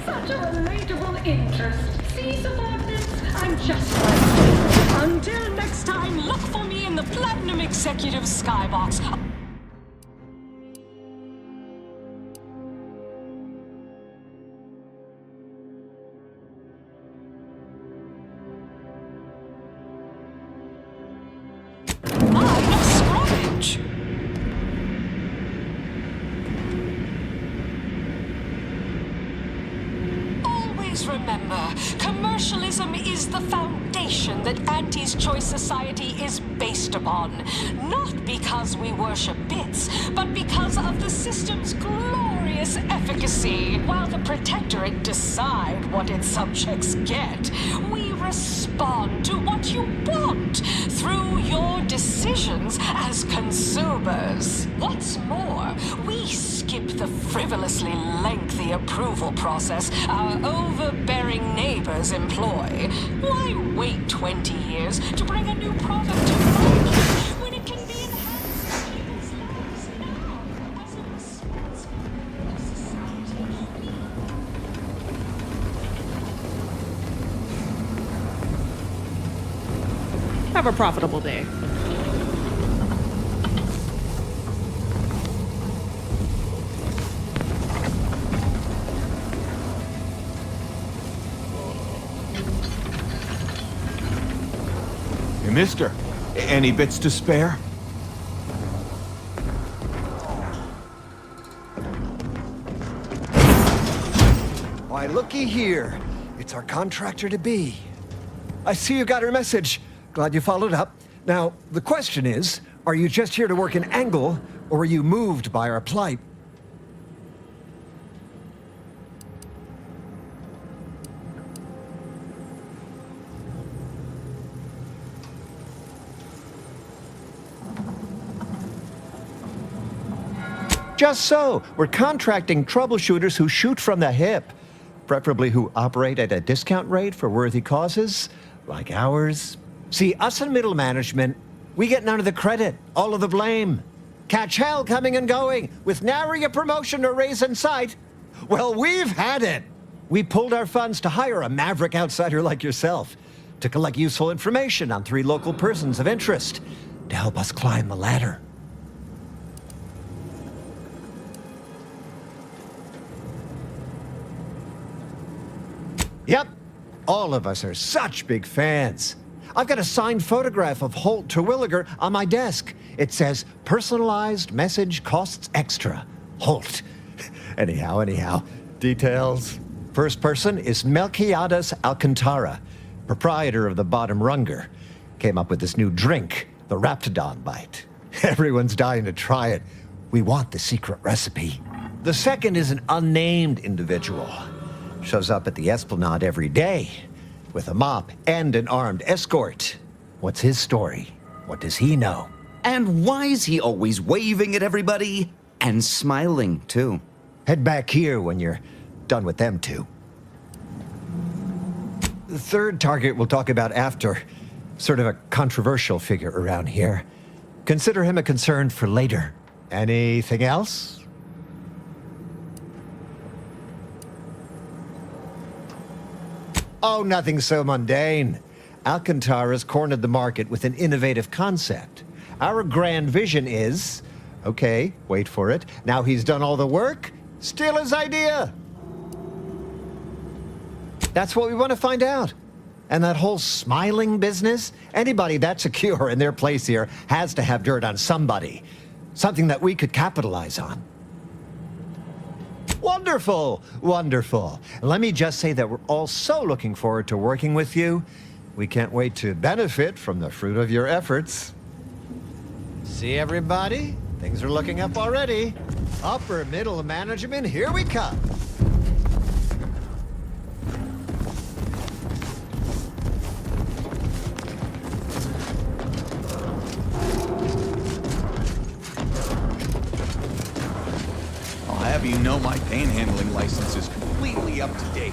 Such a relatable interest. See, subordinates, I'm just like you. Until next time, look for me in the Platinum Executive Skybox. Remember, commercialism is the foundation that Auntie's Choice Society is based upon. Not because we worship bits, but because of the system's glorious efficacy. While the Protectorate decide what its subjects get, we respond to what you want through your decisions as consumers. What's more, we skip the frivolously lengthy approval process our overbearing neighbors employ. Why wait 20 years to bring a new product to market when it can be enhanced in people's lives now as a responsibility to society? Have a profitable day. Hey, mister, any bits to spare? Why, looky here. It's our contractor-to-be. I see you got her message. Glad you followed up. Now, the question is, are you just here to work an angle, or are you moved by our plight? Just so. We're contracting troubleshooters who shoot from the hip. Preferably who operate at a discount rate for worthy causes, like ours. See, us in middle management, we get none of the credit, all of the blame. Catch hell coming and going, with nary a promotion or raise in sight. Well, we've had it. We pulled our funds to hire a maverick outsider like yourself. to collect useful information on 3 local persons of interest to help us climb the ladder. Yep, all of us are such big fans. I've got a signed photograph of Holt Terwilliger on my desk. It says, personalized message costs extra. Holt. Anyhow. Details. First person is Melquiades Alcantara, proprietor of the Bottom Runger. Came up with this new drink, the Raptidon Bite. Everyone's dying to try it. We want the secret recipe. The second is an unnamed individual. Shows up at the Esplanade every day with a mop and an armed escort. What's his story? What does he know? And why is he always waving at everybody? And smiling, too. Head back here when you're done with them two. The third target we'll talk about after. Sort of a controversial figure around here. Consider him a concern for later. Anything else? Oh, nothing so mundane. Alcantara's cornered the market with an innovative concept. Our grand vision is... Okay, wait for it. Now he's done all the work, steal his idea. That's what we want to find out. And that whole smiling business, anybody that's secure in their place here has to have dirt on somebody. Something that we could capitalize on. Wonderful, wonderful. Let me just say that we're all so looking forward to working with you. We can't wait to benefit from the fruit of your efforts. See everybody? Things are looking up already. Upper middle management, here we come. I'll have you know my panhandling license is completely up to date.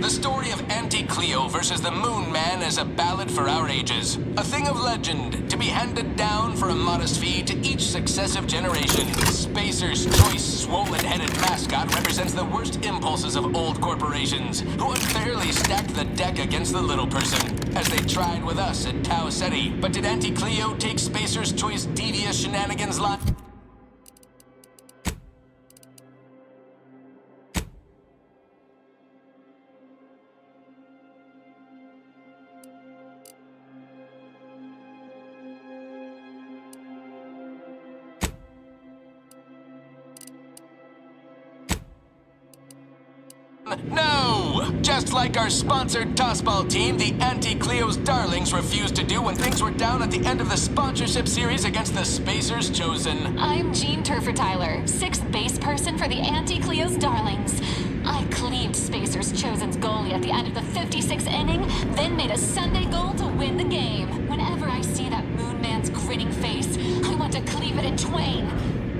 The story of Auntie Cleo versus the Moon Man is a ballad for our ages. A thing of legend, to be handed down for a modest fee to each successive generation. Spacer's choice swollen-headed mascot represents the worst impulses of old corporations, who unfairly stacked the deck against the little person, as they tried with us at Tau Ceti. But did Auntie Cleo take Spacer's choice devious shenanigans line? No! Just like our sponsored tossball team, the Auntie Cleo's Darlings refused to do when things were down at the end of the sponsorship series against the Spacers Chosen. I'm Jean Turfer-Tyler, 6th base person for the Auntie Cleo's Darlings. I cleaved Spacers Chosen's goalie at the end of the 56th inning, then made a Sunday goal to win the game. Whenever I see that Moon Man's grinning face, I want to cleave it in twain.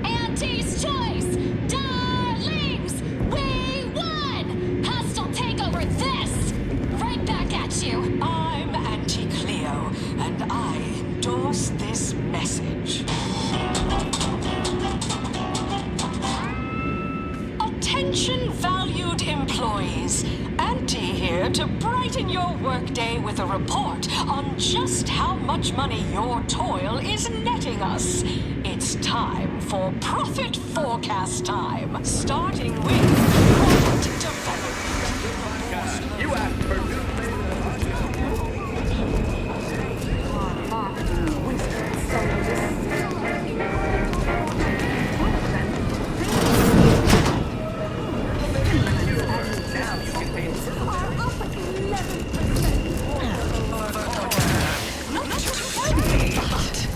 Auntie's Choice! Darlings! We won! Hostile takeover this! Right back at you. I'm Auntie Cleo, and I endorse this message. Attention valued employees. Auntie here to brighten your workday with a report on just how much money your toil is netting us. It's time for profit forecast time, starting with product development. You asked for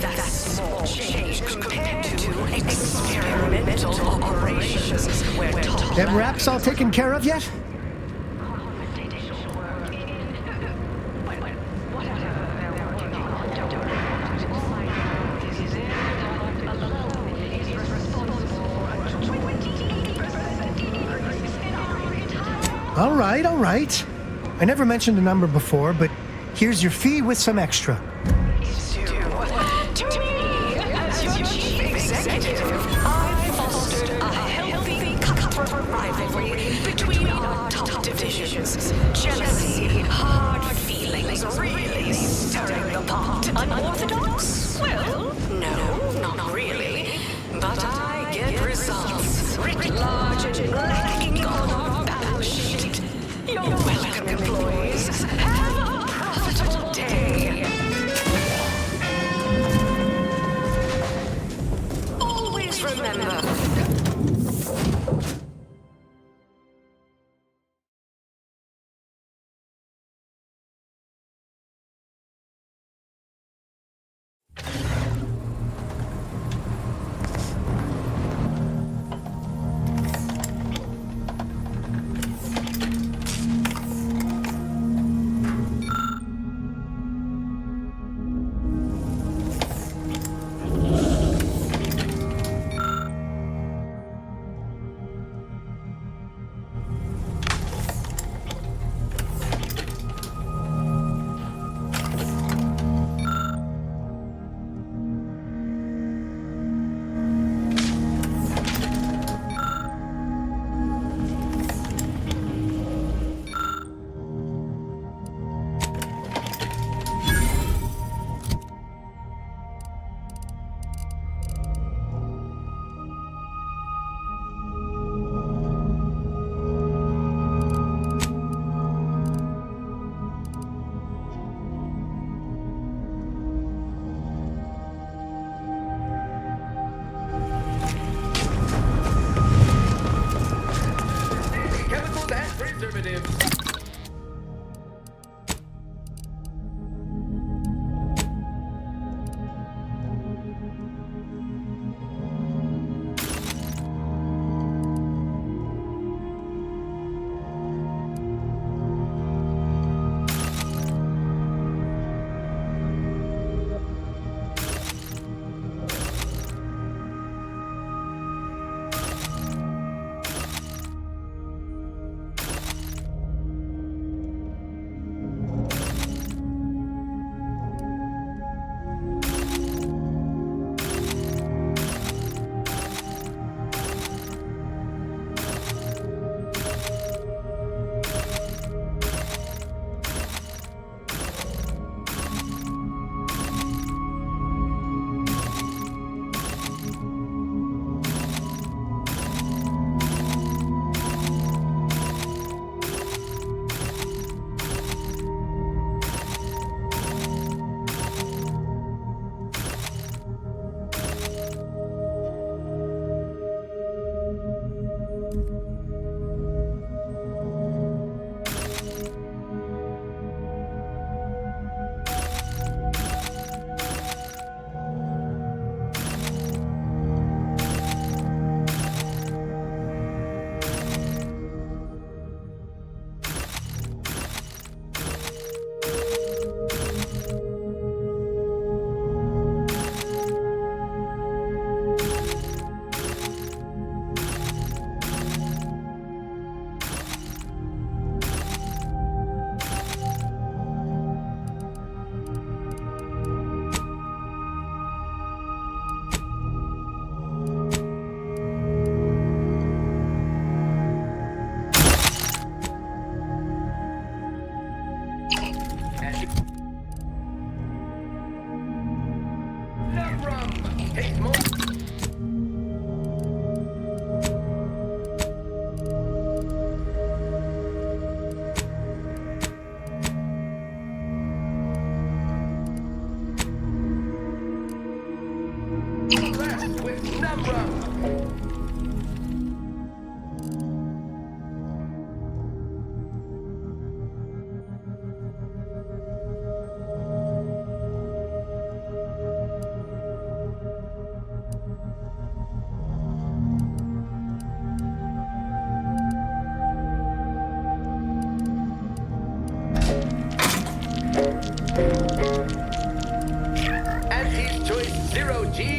That's small change compared to experimental operations where Them wraps all taken care of yet? All right, all right. I never mentioned a number before, but here's your fee with some extra. To me, as your chief executive, I fostered a healthy cutthroat rivalry between our top divisions. Jealousy, hard feelings, really stirring the pot. Unorthodox? Well, no, not really. But I get results. Writ large and lacking on our balance sheet. You're welcome, employees. Have a profitable day. Always remember.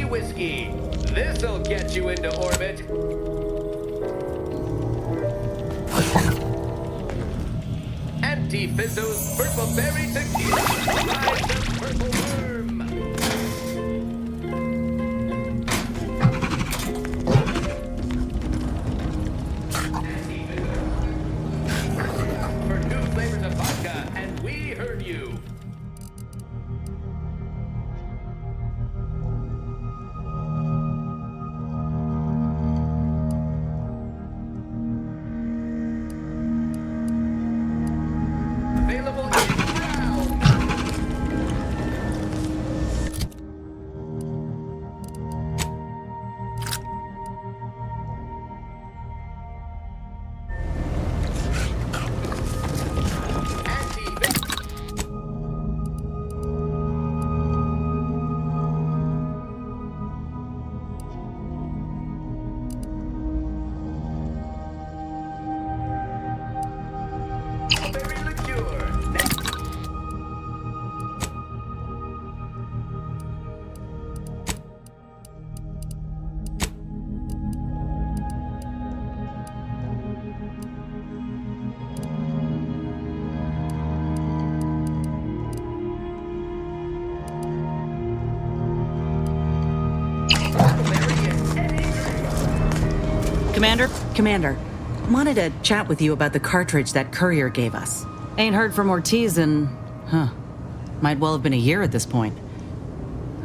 whiskey. This'll get you into orbit. Anti-Fizzo's Purple Berry Tequila. Rise of Purple Worm. For new flavors of vodka, and we heard you. Available in brown. Berry liqueur. Commander, wanted to chat with you about the cartridge that courier gave us. Ain't heard from Ortiz in, might well have been a year at this point.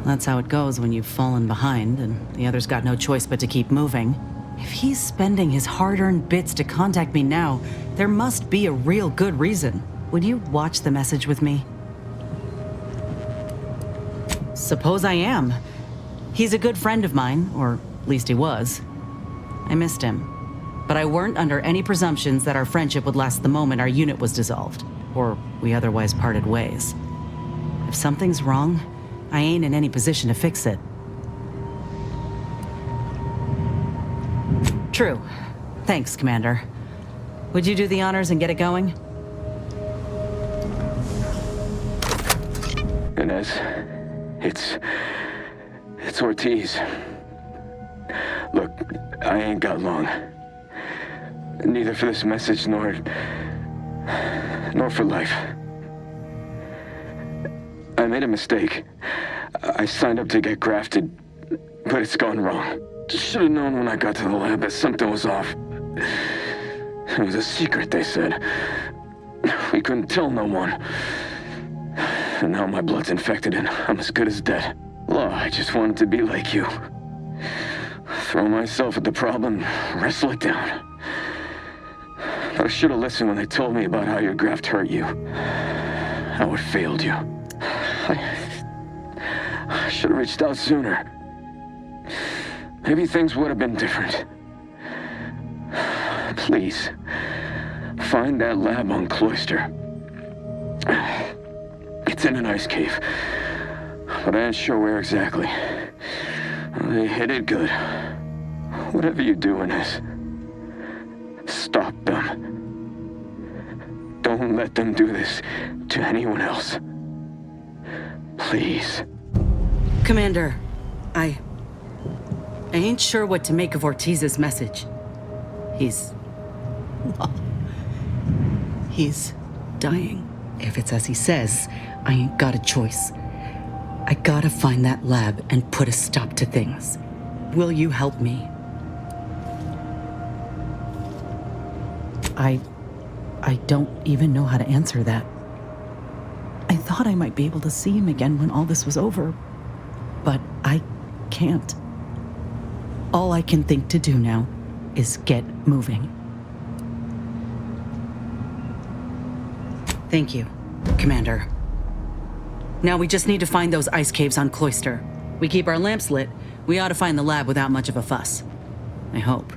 That's how it goes when you've fallen behind and the others got no choice but to keep moving. If he's spending his hard-earned bits to contact me now, there must be a real good reason. Would you watch the message with me? Suppose I am. He's a good friend of mine, or at least he was. I missed him. But I weren't under any presumptions that our friendship would last the moment our unit was dissolved, or we otherwise parted ways. If something's wrong, I ain't in any position to fix it. True. Thanks, Commander. Would you do the honors and get it going? Inez, it's Ortiz. Look, I ain't got long. Neither for this message nor for life. I made a mistake. I signed up to get grafted, but it's gone wrong. Should have known when I got to the lab that something was off. It was a secret, they said. We couldn't tell no one. And now my blood's infected and I'm as good as dead. Law, I just wanted to be like you. Throw myself at the problem, wrestle it down. But I should have listened when they told me about how your graft hurt you. How it failed you. I should have reached out sooner. Maybe things would have been different. Please, find that lab on Cloister. It's in an ice cave, but I ain't sure where exactly. They hid it good. Whatever you do in this, stop them. Don't let them do this to anyone else. Please. Commander, I ain't sure what to make of Ortiz's message. He's dying. If it's as he says, I ain't got a choice. I gotta find that lab and put a stop to things. Will you help me? I don't even know how to answer that. I thought I might be able to see him again when all this was over, but I can't. All I can think to do now is get moving. Thank you, Commander. Now we just need to find those ice caves on Cloister. We keep our lamps lit, we ought to find the lab without much of a fuss. I hope.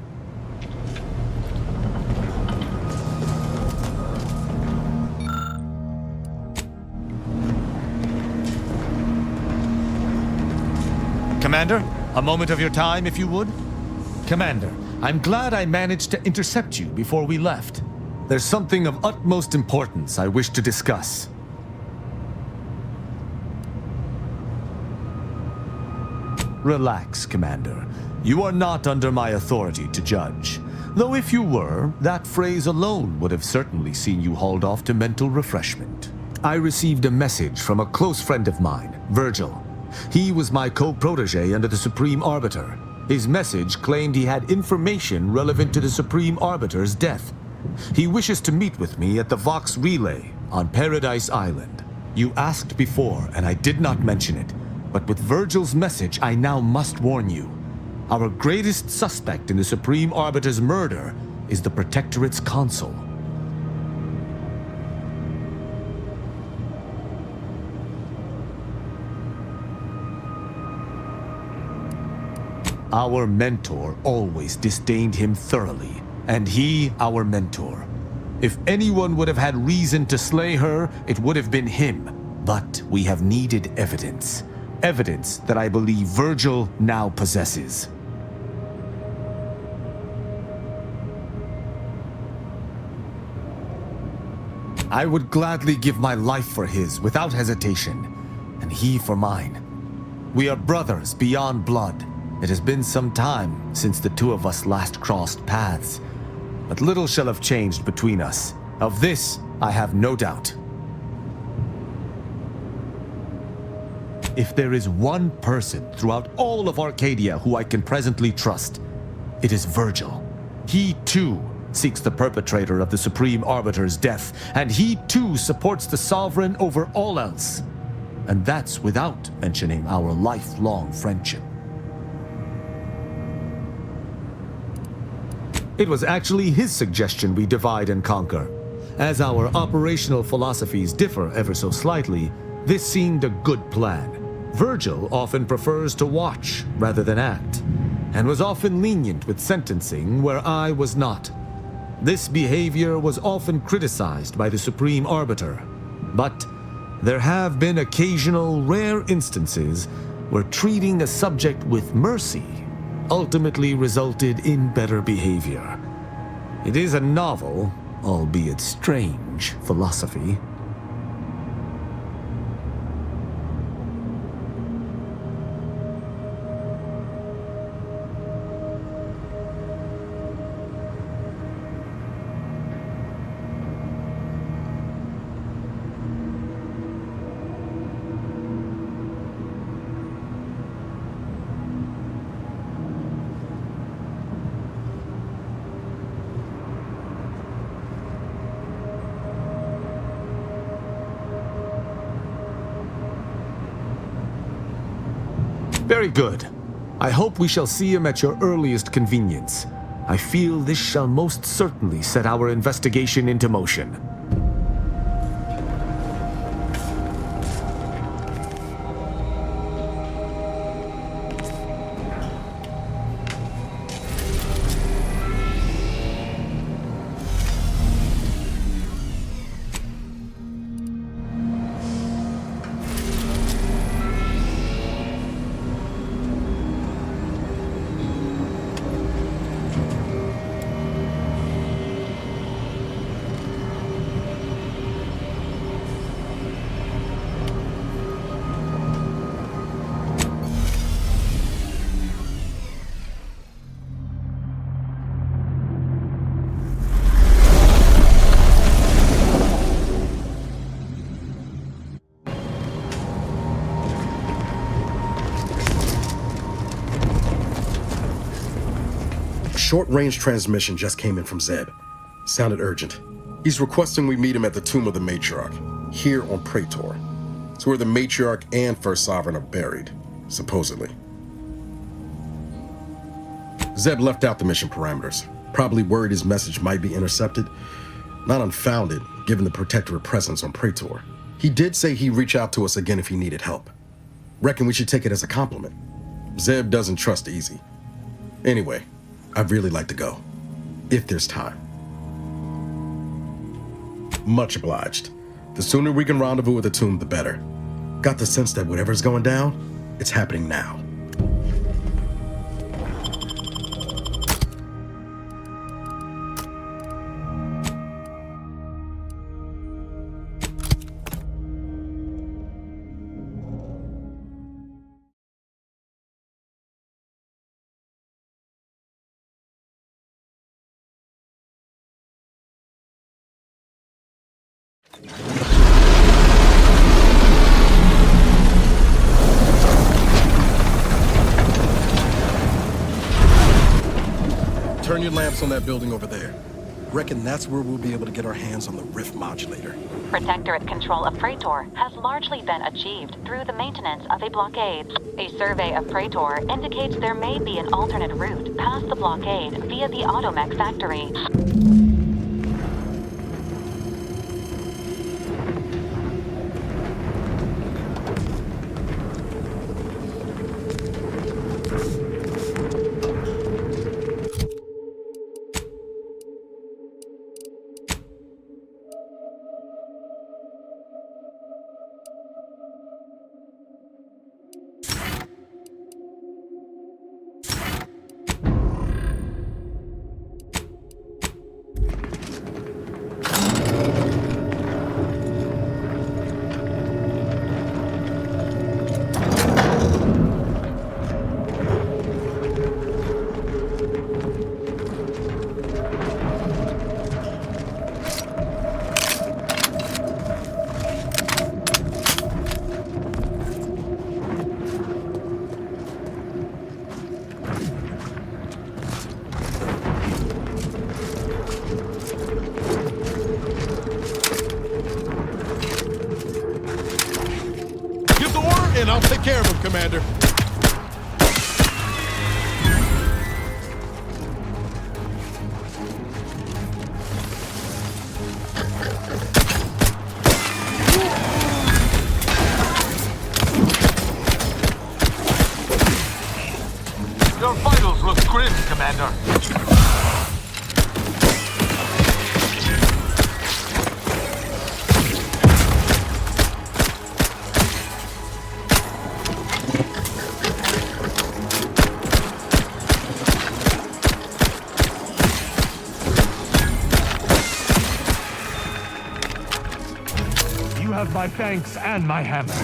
Commander, a moment of your time, if you would. Commander, I'm glad I managed to intercept you before we left. There's something of utmost importance I wish to discuss. Relax, Commander. You are not under my authority to judge. Though if you were, that phrase alone would have certainly seen you hauled off to mental refreshment. I received a message from a close friend of mine, Virgil. He was my co-protege under the Supreme Arbiter. His message claimed he had information relevant to the Supreme Arbiter's death. He wishes to meet with me at the Vox Relay on Paradise Island. You asked before, and I did not mention it, but with Virgil's message, I now must warn you. Our greatest suspect in the Supreme Arbiter's murder is the Protectorate's consul. Our mentor always disdained him thoroughly, and he our mentor. If anyone would have had reason to slay her, it would have been him. But we have needed evidence. Evidence that I believe Virgil now possesses. I would gladly give my life for his without hesitation, and he for mine. We are brothers beyond blood. It has been some time since the two of us last crossed paths, but little shall have changed between us. Of this, I have no doubt. If there is one person throughout all of Arcadia who I can presently trust, it is Virgil. He too seeks the perpetrator of the Supreme Arbiter's death, and he too supports the Sovereign over all else. And that's without mentioning our lifelong friendship. It was actually his suggestion we divide and conquer. As our operational philosophies differ ever so slightly, this seemed a good plan. Virgil often prefers to watch rather than act, and was often lenient with sentencing where I was not. This behavior was often criticized by the Supreme Arbiter, but there have been occasional rare instances where treating a subject with mercy ultimately resulted in better behavior. It is a novel, albeit strange, philosophy. Very good. I hope we shall see him at your earliest convenience. I feel this shall most certainly set our investigation into motion. Short-range transmission just came in from Zeb. Sounded urgent. He's requesting we meet him at the Tomb of the Matriarch, here on Praetor. It's where the Matriarch and First Sovereign are buried, supposedly. Zeb left out the mission parameters, probably worried his message might be intercepted. Not unfounded, given the Protectorate presence on Praetor. He did say he'd reach out to us again if he needed help. Reckon we should take it as a compliment. Zeb doesn't trust easy. Anyway, I'd really like to go, if there's time. Much obliged. The sooner we can rendezvous at the tomb, the better. Got the sense that whatever's going down, it's happening now. Turn your lamps on that building over there. Reckon that's where we'll be able to get our hands on the rift modulator. Protectorate control of Praetor has largely been achieved through the maintenance of a blockade. A survey of Praetor indicates there may be an alternate route past the blockade via the Automech factory. And I'll take care of him, Commander. Your vitals look grim, Commander. You have my thanks and my hammer.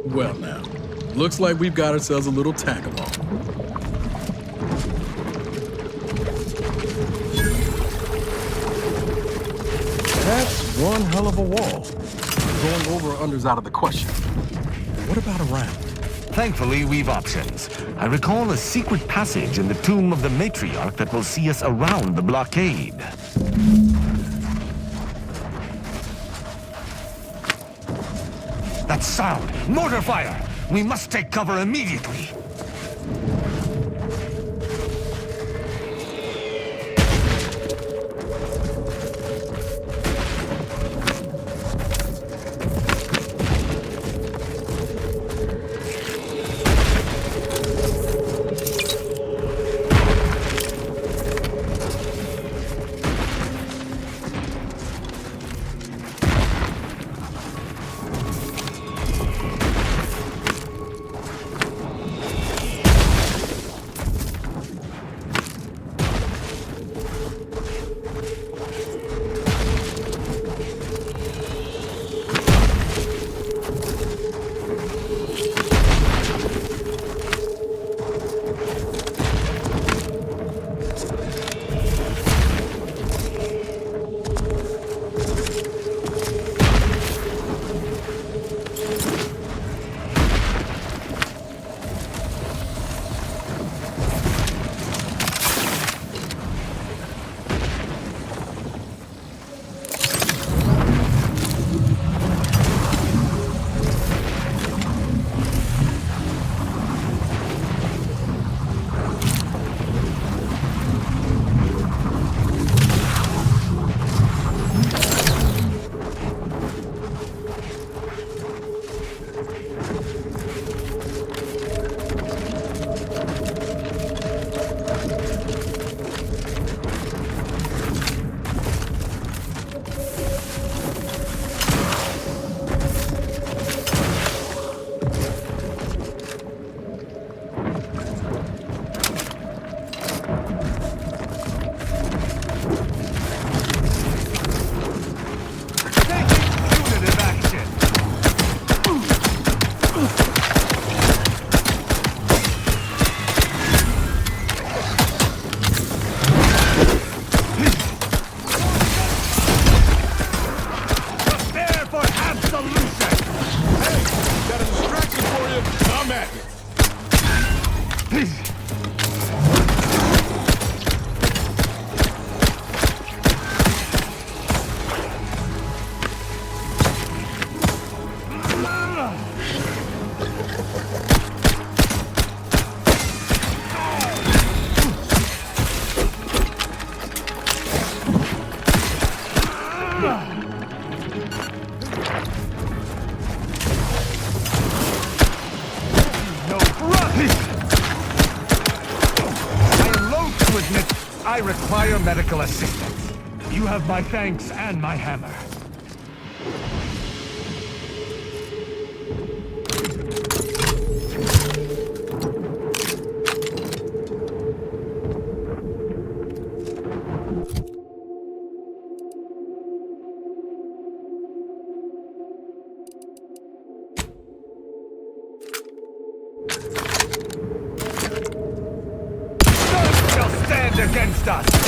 Well now, looks like we've got ourselves a little tag-along. That's one hell of a wall. Going over or under's out of the question. What about around? Thankfully, we've options. I recall a secret passage in the tomb of the matriarch that will see us around the blockade. That sound! Mortar fire! We must take cover immediately! I require medical assistance. You have my thanks and my hammer. Against us!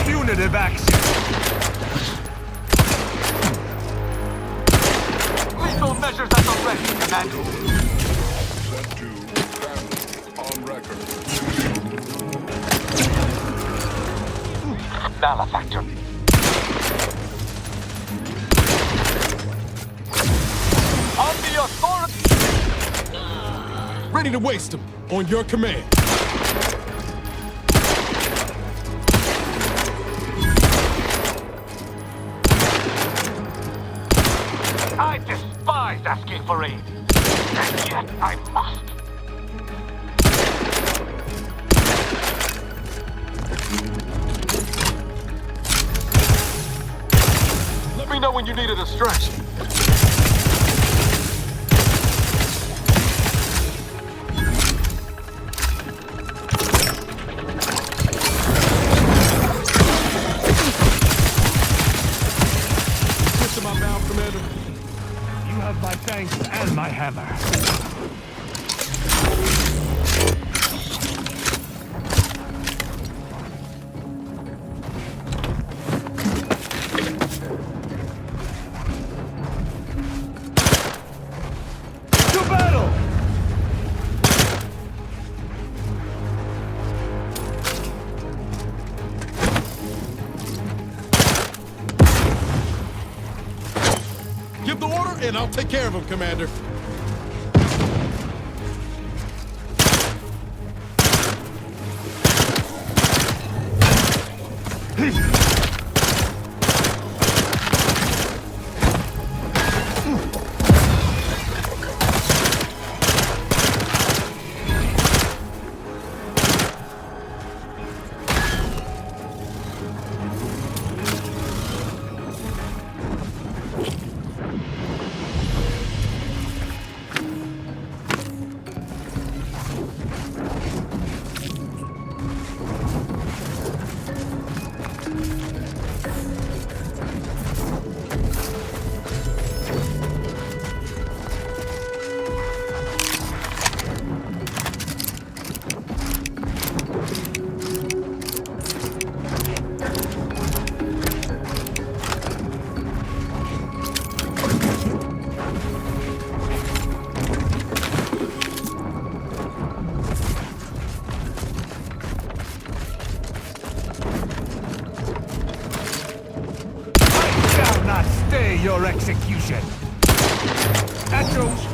Punitive action. Lethal measures at the ready, Commander. Set to family on record. Malefactor. On the authority. Ready to waste them on your command. I despise asking for aid, and yet I must. Let me know when you need a distraction. Switch my valve, Commander. You have my thanks and my hammer. To battle! Give the order, and I'll take care of him, Commander. Your execution. That goes.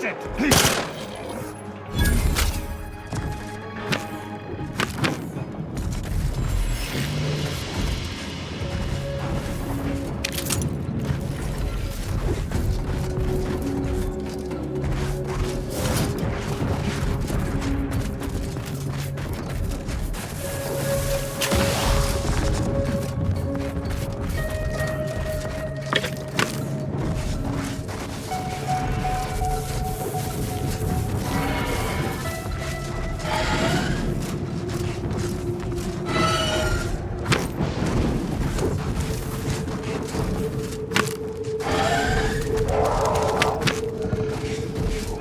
it!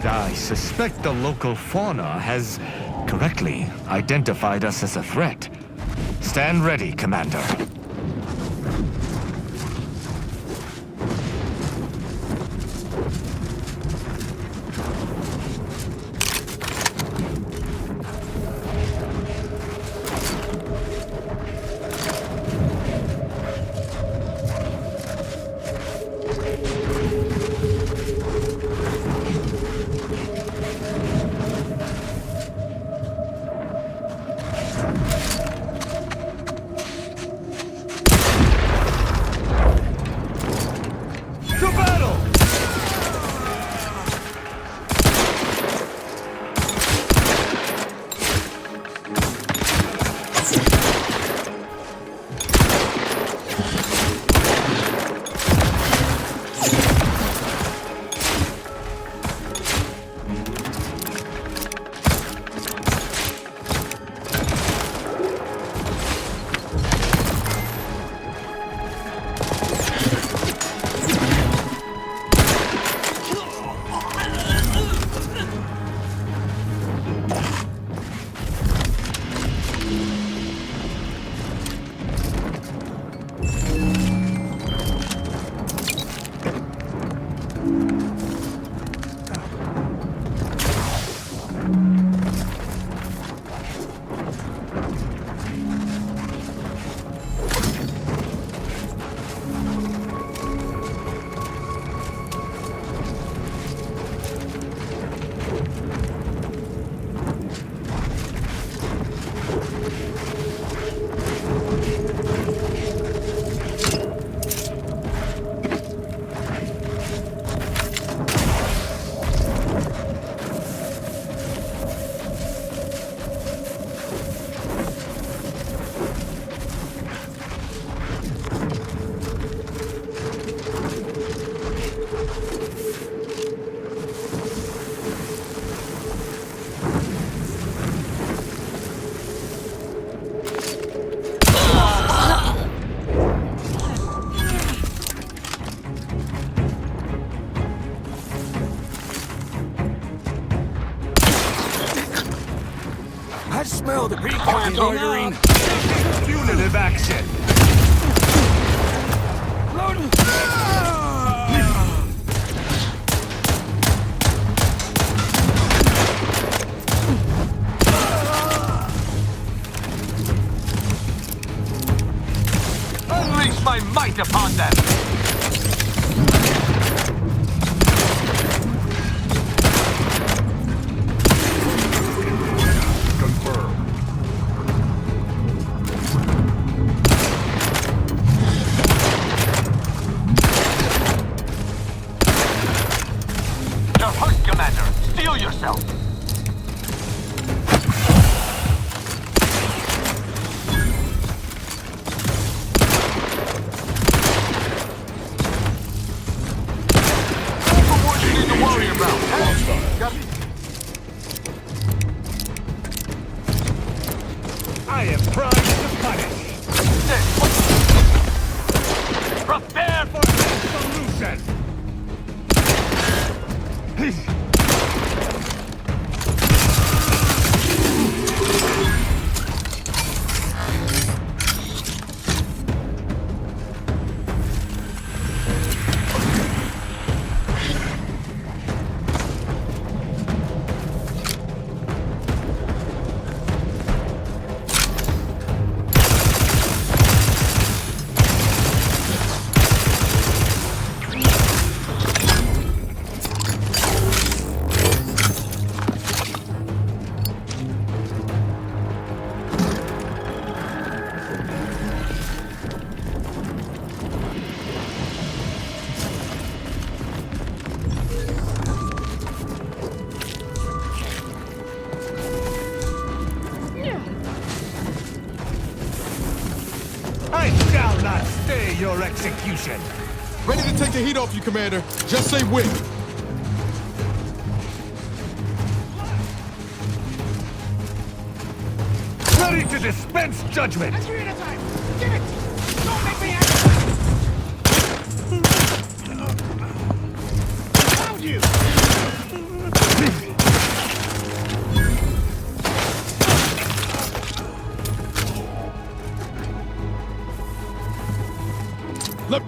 I suspect the local fauna has correctly identified us as a threat. Stand ready, Commander. I smell the recon ordering. Punitive action. Unleash my might upon them. I am primed to punish. Prepare for absolution. your execution. Ready to take the heat off you, Commander. Just say when. Ready to dispense judgment. Give it! Don't make me angry! Found you! Look.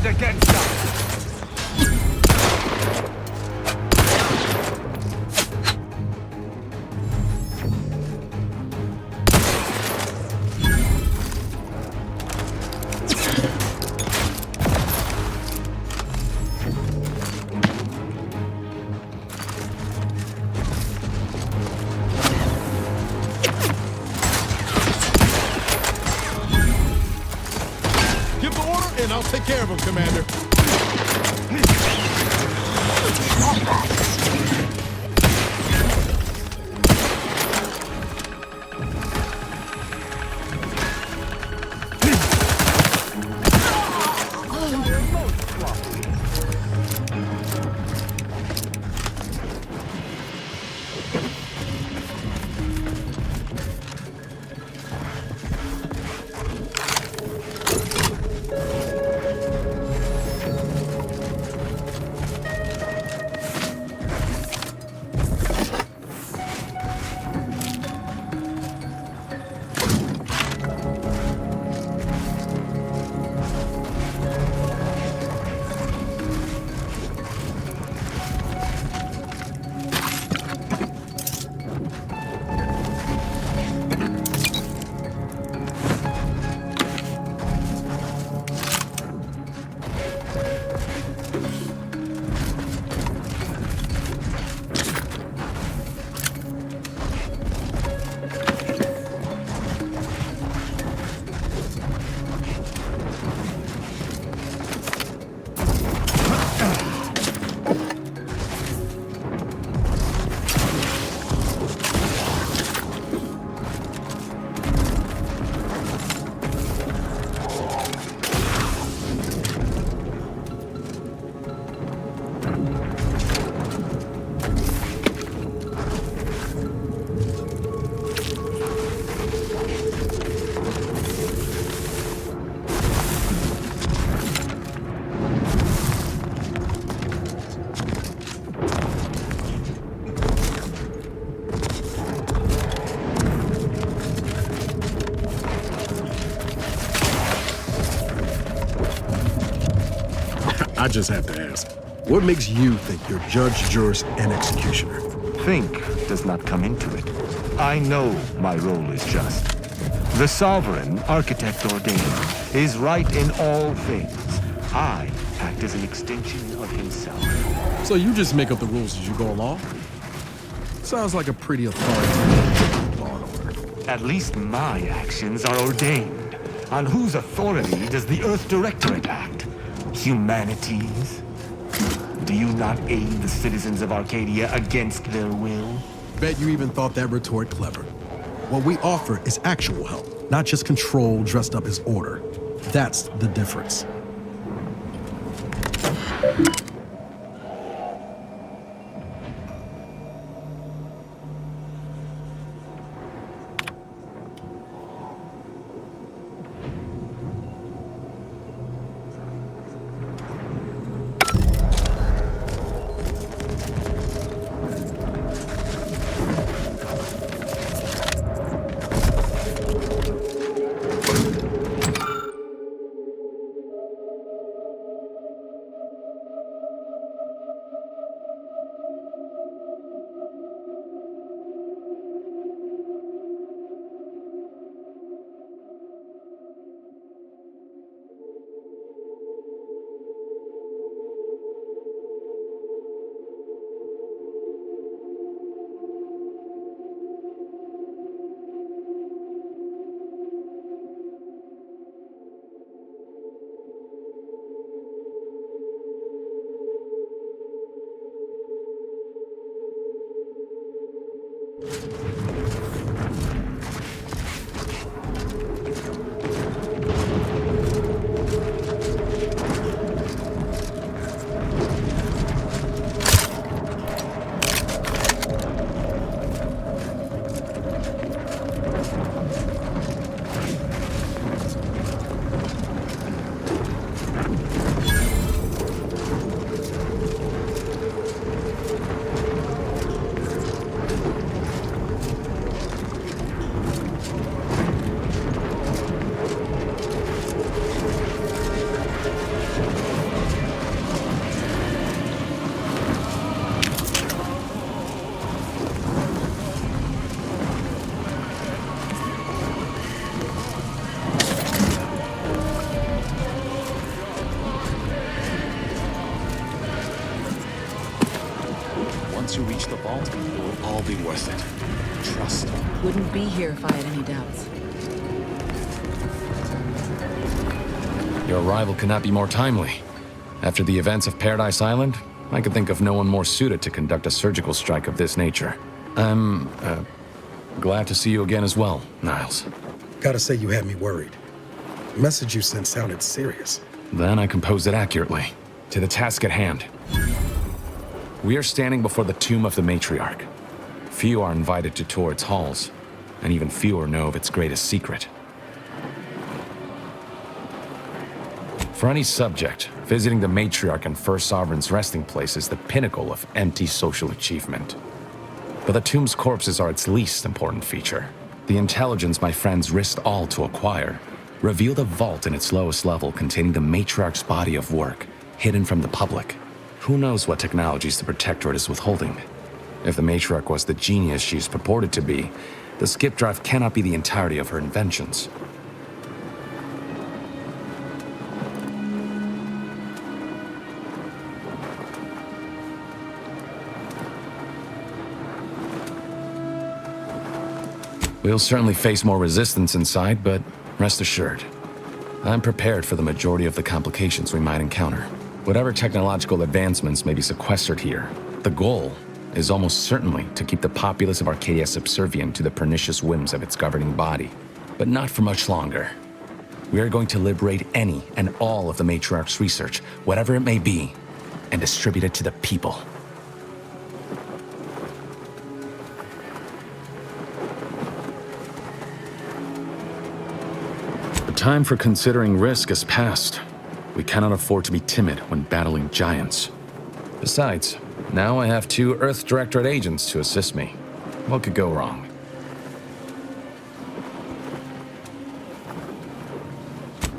Against us. Give the order, and I'll take care of him, Commander. I just have to ask. What makes you think you're judge, jurist, and executioner? Think does not come into it. I know my role is just. The sovereign, architect ordained, is right in all things. I act as an extension of himself. So you just make up the rules as you go along? Sounds like a pretty authoritative law and order. At least my actions are ordained. On whose authority does the Earth Directorate act? Humanities? Do you not aid the citizens of Arcadia against their will? Bet you even thought that retort clever. What we offer is actual help, not just control dressed up as order. That's the difference. Once you reach the vault, it will all be worth it. Trust me. Wouldn't be here if I had any doubts. Your arrival could not be more timely. After the events of Paradise Island, I could think of no one more suited to conduct a surgical strike of this nature. I'm, glad to see you again as well, Niles. Gotta say you had me worried. The message you sent sounded serious. Then I composed it accurately. To the task at hand. We are standing before the tomb of the matriarch. Few are invited to tour its halls, and even fewer know of its greatest secret. For any subject, visiting the matriarch and First Sovereign's resting place is the pinnacle of empty social achievement. But the tomb's corpses are its least important feature. The intelligence my friends risked all to acquire revealed a vault in its lowest level containing the matriarch's body of work, hidden from the public. Who knows what technologies the Protectorate is withholding? If the matriarch was the genius she's purported to be, the skip drive cannot be the entirety of her inventions. We'll certainly face more resistance inside, but rest assured, I'm prepared for the majority of the complications we might encounter. Whatever technological advancements may be sequestered here, the goal is almost certainly to keep the populace of Arcadia subservient to the pernicious whims of its governing body. But not for much longer. We are going to liberate any and all of the matriarch's research, whatever it may be, and distribute it to the people. The time for considering risk is past. We cannot afford to be timid when battling giants. Besides, now I have 2 Earth Directorate agents to assist me. What could go wrong?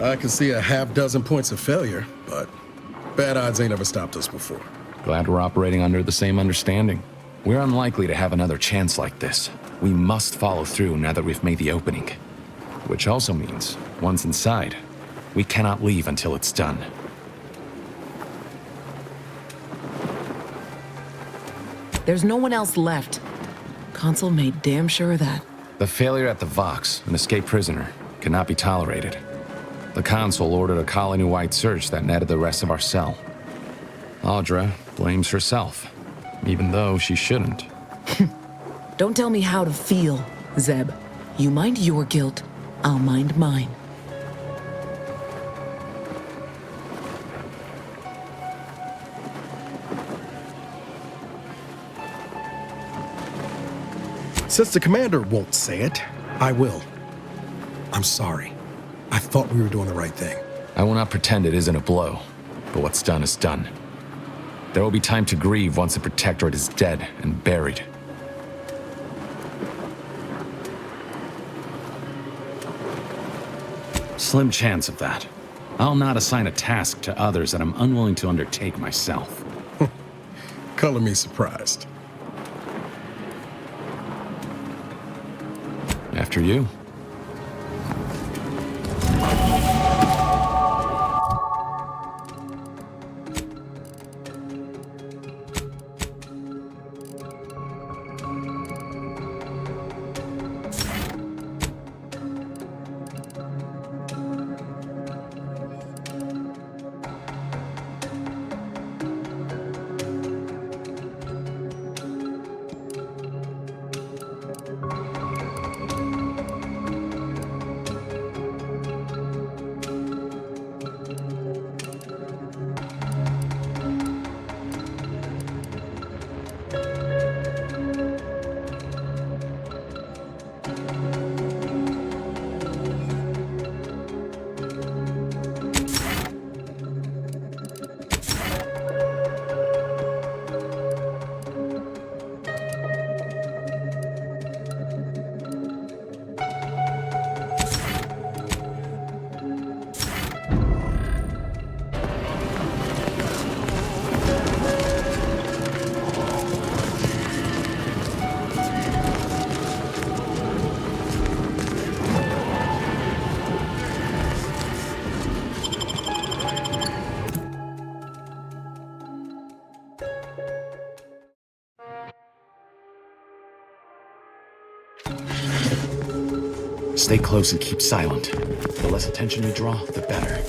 I can see a half dozen points of failure, but Bad odds ain't ever stopped us before. Glad we're operating under the same understanding. We're unlikely to have another chance like this. We must follow through now that we've made the opening. Which also means, once inside, we cannot leave until it's done. There's no one else left. Consul made damn sure of that. The failure at the Vox, an escaped prisoner, cannot be tolerated. The Consul ordered a colony-wide search that netted the rest of our cell. Audra blames herself, even though she shouldn't. Don't tell me how to feel, Zeb. You mind your guilt, I'll mind mine. Since the commander won't say it, I will. I'm sorry. I thought we were doing the right thing. I will not pretend it isn't a blow, but what's done is done. There will be time to grieve once the Protectorate is dead and buried. Slim chance of that. I'll not assign a task to others that I'm unwilling to undertake myself. Color me surprised. After you. Stay close and keep silent. The less attention we draw, the better.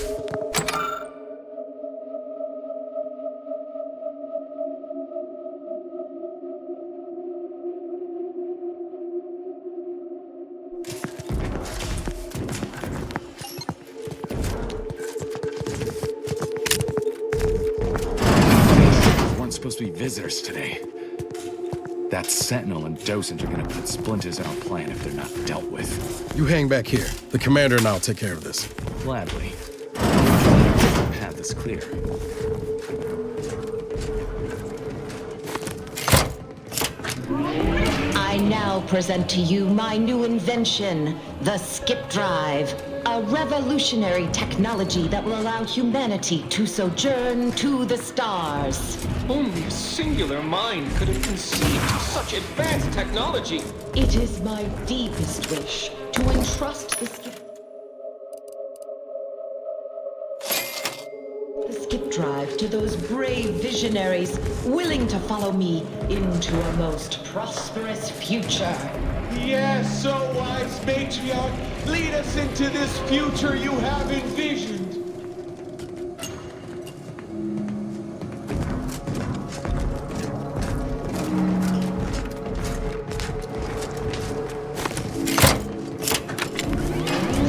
We weren't supposed to be visitors today. That Sentinel and Dosage are gonna put splinters in our plan if they're not dealt with. You hang back here. The commander and I'll take care of this. Gladly. The path is clear. I now present to you my new invention, the Skip Drive. A revolutionary technology that will allow humanity to sojourn to the stars. Only a singular mind could have conceived such advanced technology. It is my deepest wish to entrust the Skip Drive to those brave visionaries willing to follow me into a most prosperous future. Yes, so wise matriarch, lead us into this future you have envisioned.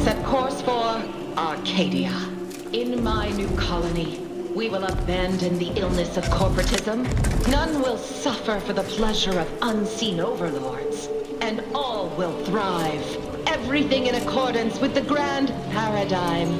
Set course for Arcadia. In my new colony, we will abandon the illness of corporatism. None will suffer for the pleasure of unseen overlords. And all will thrive. Everything in accordance with the grand paradigm.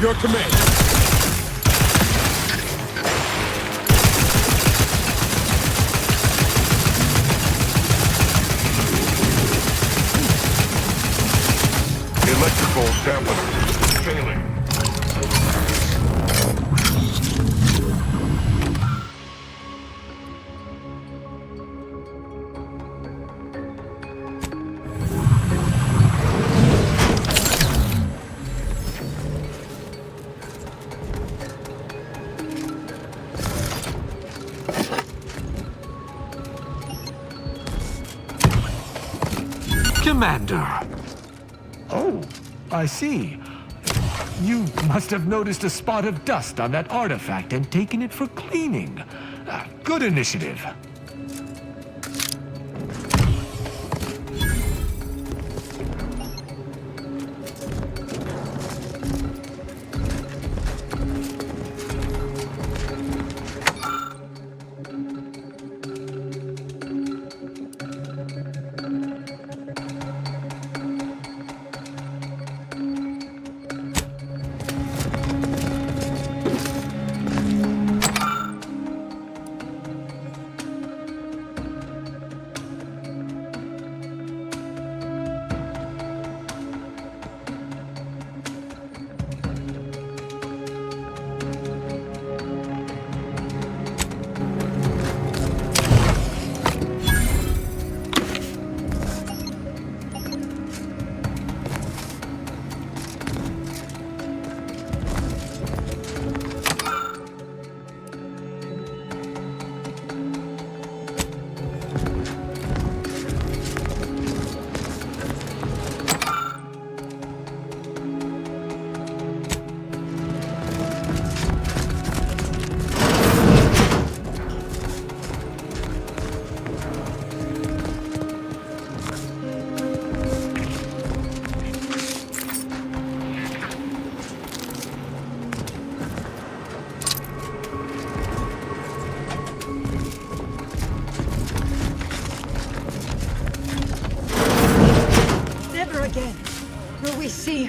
your command. Electrical dampener failing. Commander! Oh, I see. You must have noticed a spot of dust on that artifact and taken it for cleaning. Good initiative.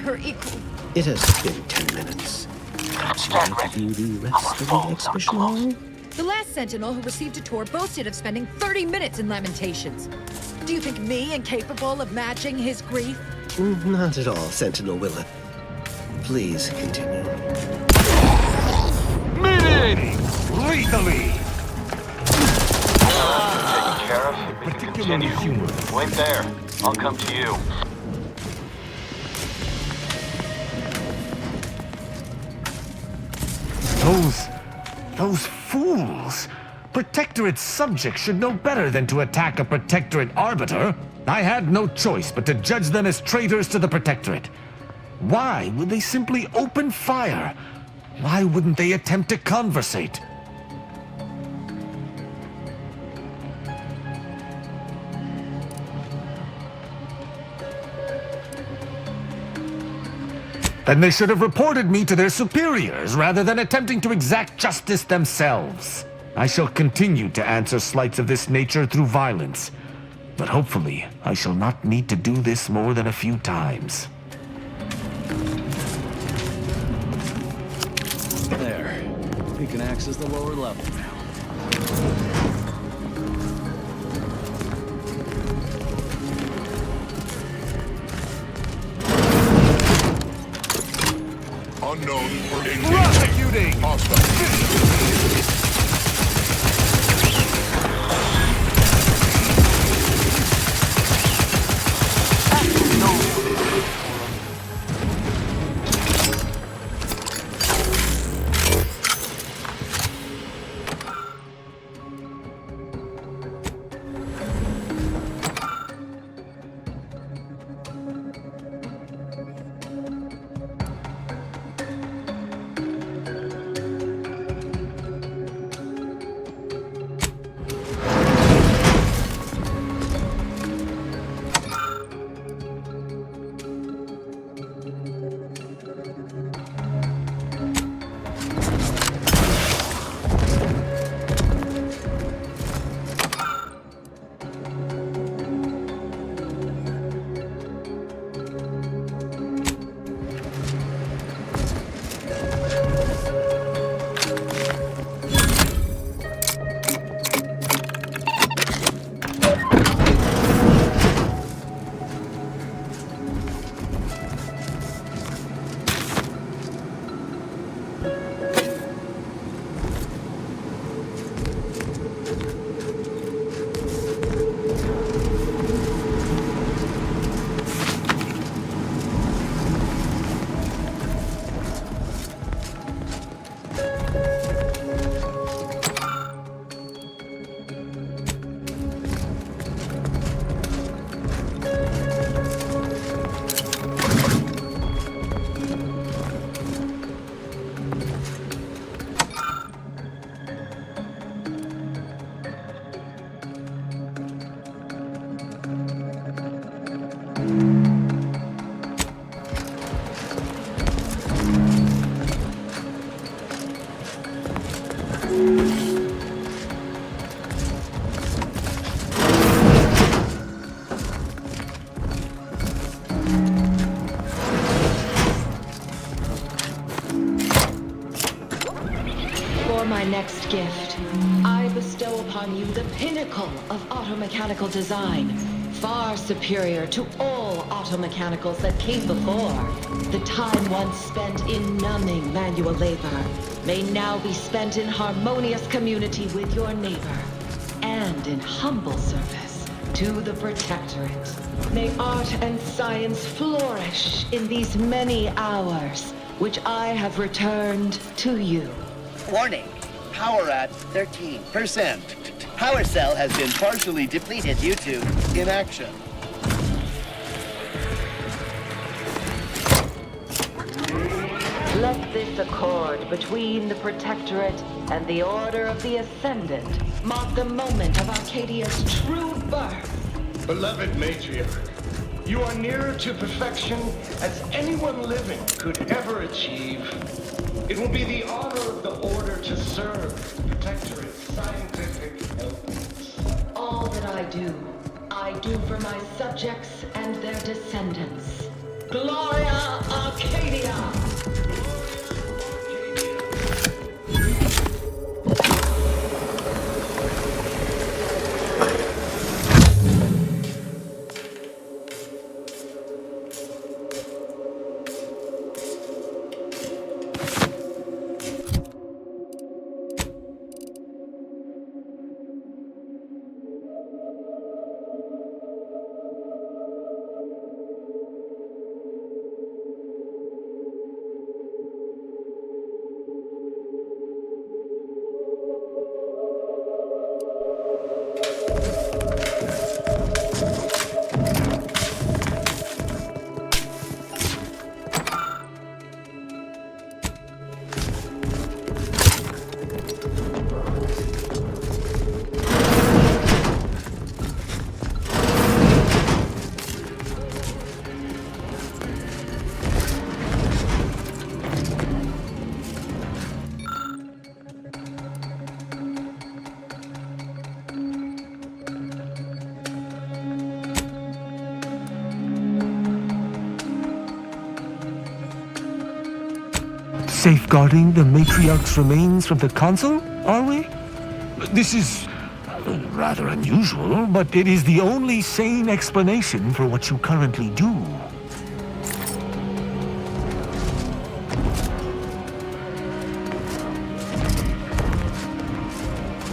her equal. It has been 10 minutes. Perhaps you want to view the rest of the exhibition hall? The last Sentinel who received a tour boasted of spending 30 minutes in Lamentations. Do you think me incapable of matching his grief? Not at all, Sentinel Willett. Please continue. Mediating! Lethally! Taken care of. We can continue. Wait there. I'll come to you. Those fools! Protectorate subjects should know better than to attack a Protectorate arbiter. I had no choice but to judge them as traitors to the Protectorate. Why would they simply open fire? Why wouldn't they attempt to conversate? Then they should have reported me to their superiors rather than attempting to exact justice themselves. I shall continue to answer slights of this nature through violence, but hopefully I shall not need to do this more than a few times. There. We can access the lower level now. Unknown for engaging. Prosecuting! gift, I bestow upon you the pinnacle of automechanical design, far superior to all automechanicals that came before. The time once spent in numbing manual labor may now be spent in harmonious community with your neighbor, and in humble service to the Protectorate. May art and science flourish in these many hours, which I have returned to you. Warning, power at 13%. Power cell has been partially depleted due to inaction. Let this accord between the Protectorate and the Order of the Ascendant mark the moment of Arcadia's true birth. Beloved Matriarch, you are nearer to perfection as anyone living could ever achieve. It will be the honor of the Order to serve the Protectorate's scientific efforts. All that I do for my subjects and their descendants. Gloria Arcadia! Safeguarding the Matriarch's remains from the Council, are we? This is rather unusual, but it is the only sane explanation for what you currently do.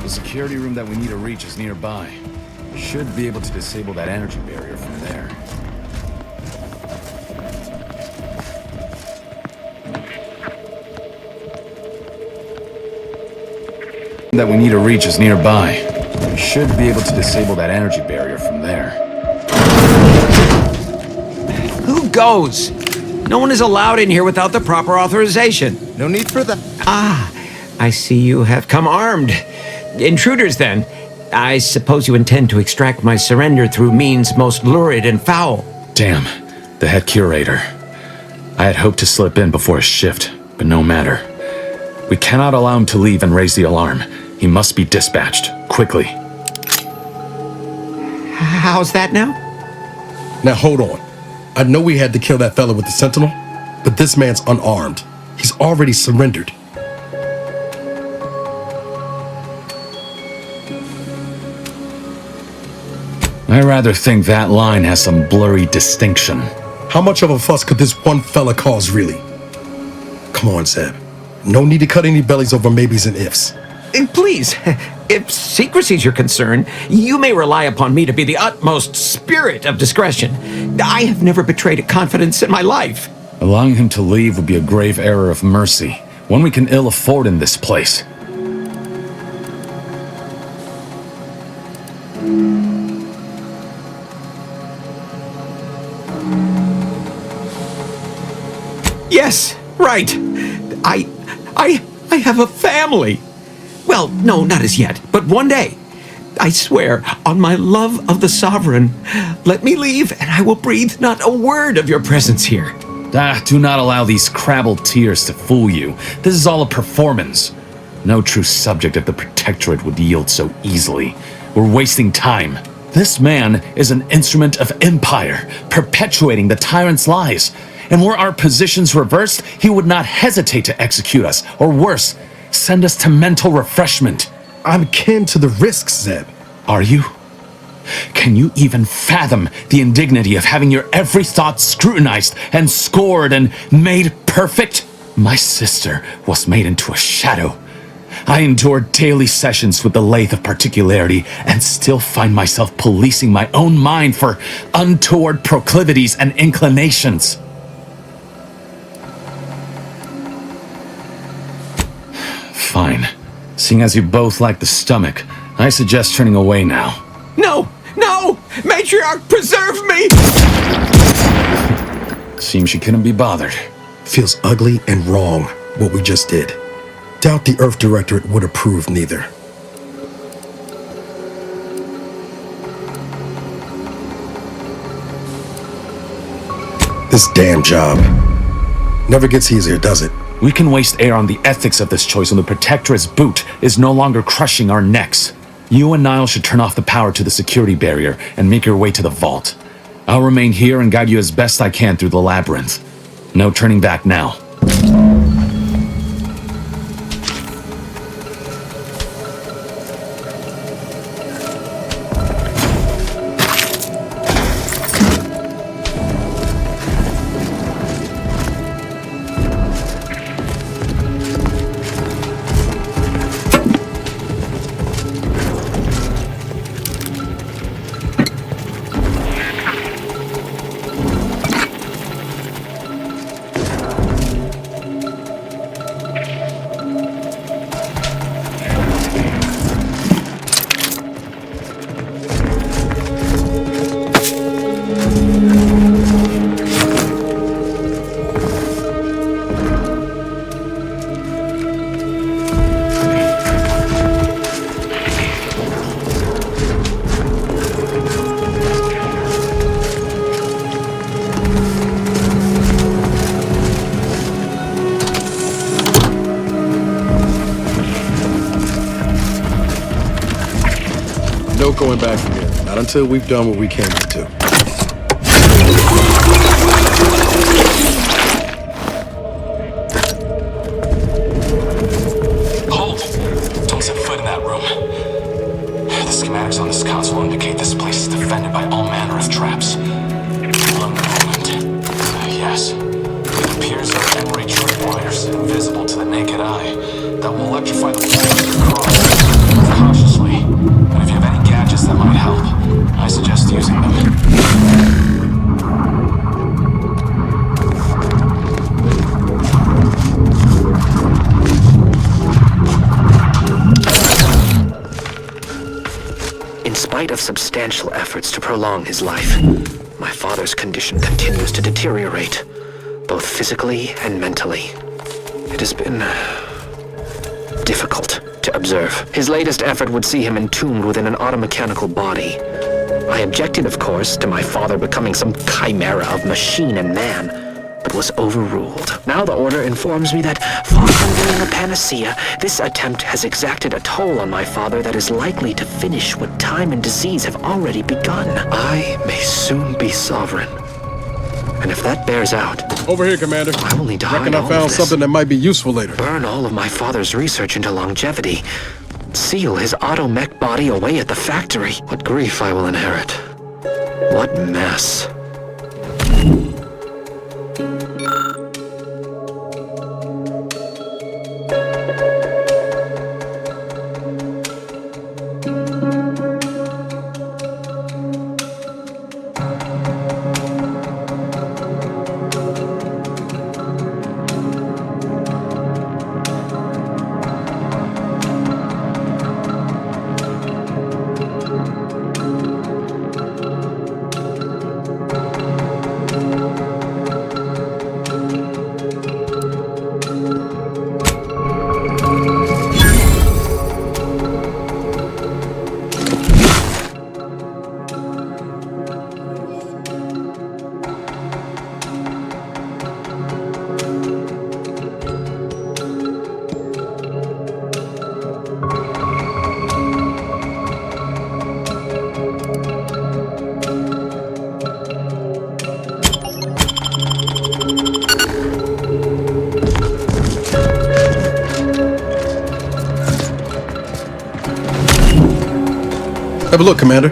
The security room that we need to reach is nearby. Should be able to disable that energy barrier from there. That we need to reach is nearby. We should be able to disable that energy barrier from there. Who goes? No one is allowed in here without the proper authorization. No need for that. Ah, I see you have come armed. Intruders, then. I suppose you intend to extract my surrender through means most lurid and foul. Damn, the head curator. I had hoped to slip in before his shift, but no matter. We cannot allow him to leave and raise the alarm. He must be dispatched, quickly. How's that now? Now hold on. I know we had to kill that fella with the Sentinel, but this man's unarmed. He's already surrendered. I rather think that line has some blurry distinction. How much of a fuss could this one fella cause, really? Come on, Zeb. No need to cut any bellies over maybes and ifs. Please, if secrecy's your concern, you may rely upon me to be the utmost spirit of discretion. I have never betrayed a confidence in my life. Allowing him to leave would be a grave error of mercy, one we can ill afford in this place. Yes, right. I have a family. Well, no, not as yet, but one day. I swear, on my love of the Sovereign, let me leave and I will breathe not a word of your presence here. Do not allow these crabbled tears to fool you. This is all a performance. No true subject of the Protectorate would yield so easily. We're wasting time. This man is an instrument of empire, perpetuating the tyrant's lies. And were our positions reversed, he would not hesitate to execute us, or worse, Send us to mental refreshment. I'm kin to the risks, Zeb. Are you? Can you even fathom the indignity of having your every thought scrutinized and scored and made perfect? My sister was made into a shadow. I endured daily sessions with the lathe of particularity and still find myself policing my own mind for untoward proclivities and inclinations. Fine. Seeing as you both lack the stomach, I suggest turning away now. No! No! Matriarch, preserve me! Seems she couldn't be bothered. Feels ugly and wrong, what we just did. Doubt the Earth Directorate would approve neither. This damn job. Never gets easier, does it? We can waste air on the ethics of this choice when the Protectorate's boot is no longer crushing our necks. You and Niall should turn off the power to the security barrier and make your way to the vault. I'll remain here and guide you as best I can through the labyrinth. No turning back now. No going back from here. Not until we've done what we came here to. Hold! Don't set foot in that room. The schematics on this console indicate this place is defended by all manner of traps. One moment. Yes. It appears there are memory tripwires, invisible to the naked eye, that will electrify the floors across. Move cautiously. And if you have any gadgets that might help, I suggest using them. In spite of substantial efforts to prolong his life, my father's condition continues to deteriorate, both physically and mentally. It has been difficult to observe. His latest effort would see him entombed within an automechanical body. I objected, of course, to my father becoming some chimera of machine and man, but was overruled. Now the Order informs me that, far from being a panacea, this attempt has exacted a toll on my father that is likely to finish what time and disease have already begun. I may soon be sovereign. And if that bears out... Over here, Commander. I will need to hide Reckon all I found of this. something that might be useful later. Burn all of my father's research into longevity. Seal his auto-mech body away at the factory. What grief I will inherit. What mess. Have a look, Commander.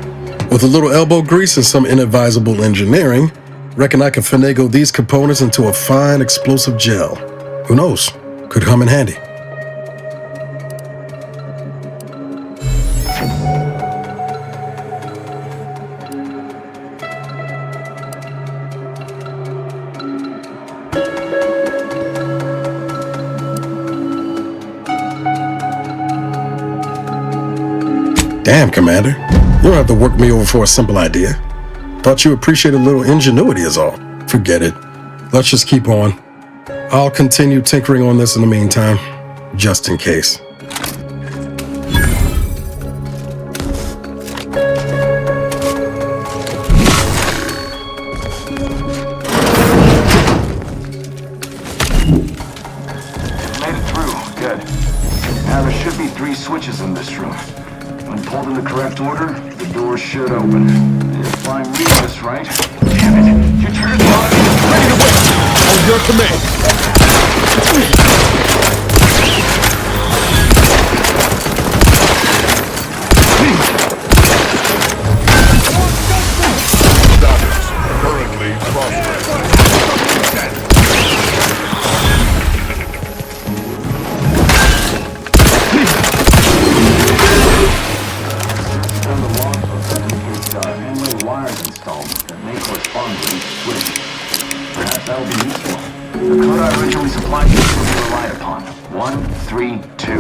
With a little elbow grease and some inadvisable engineering, reckon I can finagle these components into a fine explosive gel. Who knows? Could come in handy. Damn, Commander. You don't have to work me over for a simple idea. Thought you appreciate a little ingenuity is all. Forget it. Let's just keep on. I'll continue tinkering on this in the meantime, just in case. Made it through. Good. Now there should be 3 switches in this room. When pulled in the correct order, the doors should open. If I read this right... Damn it! You turned it on! Ready to wait! On your command! Status currently The code I originally supplied you will be relied upon. 132.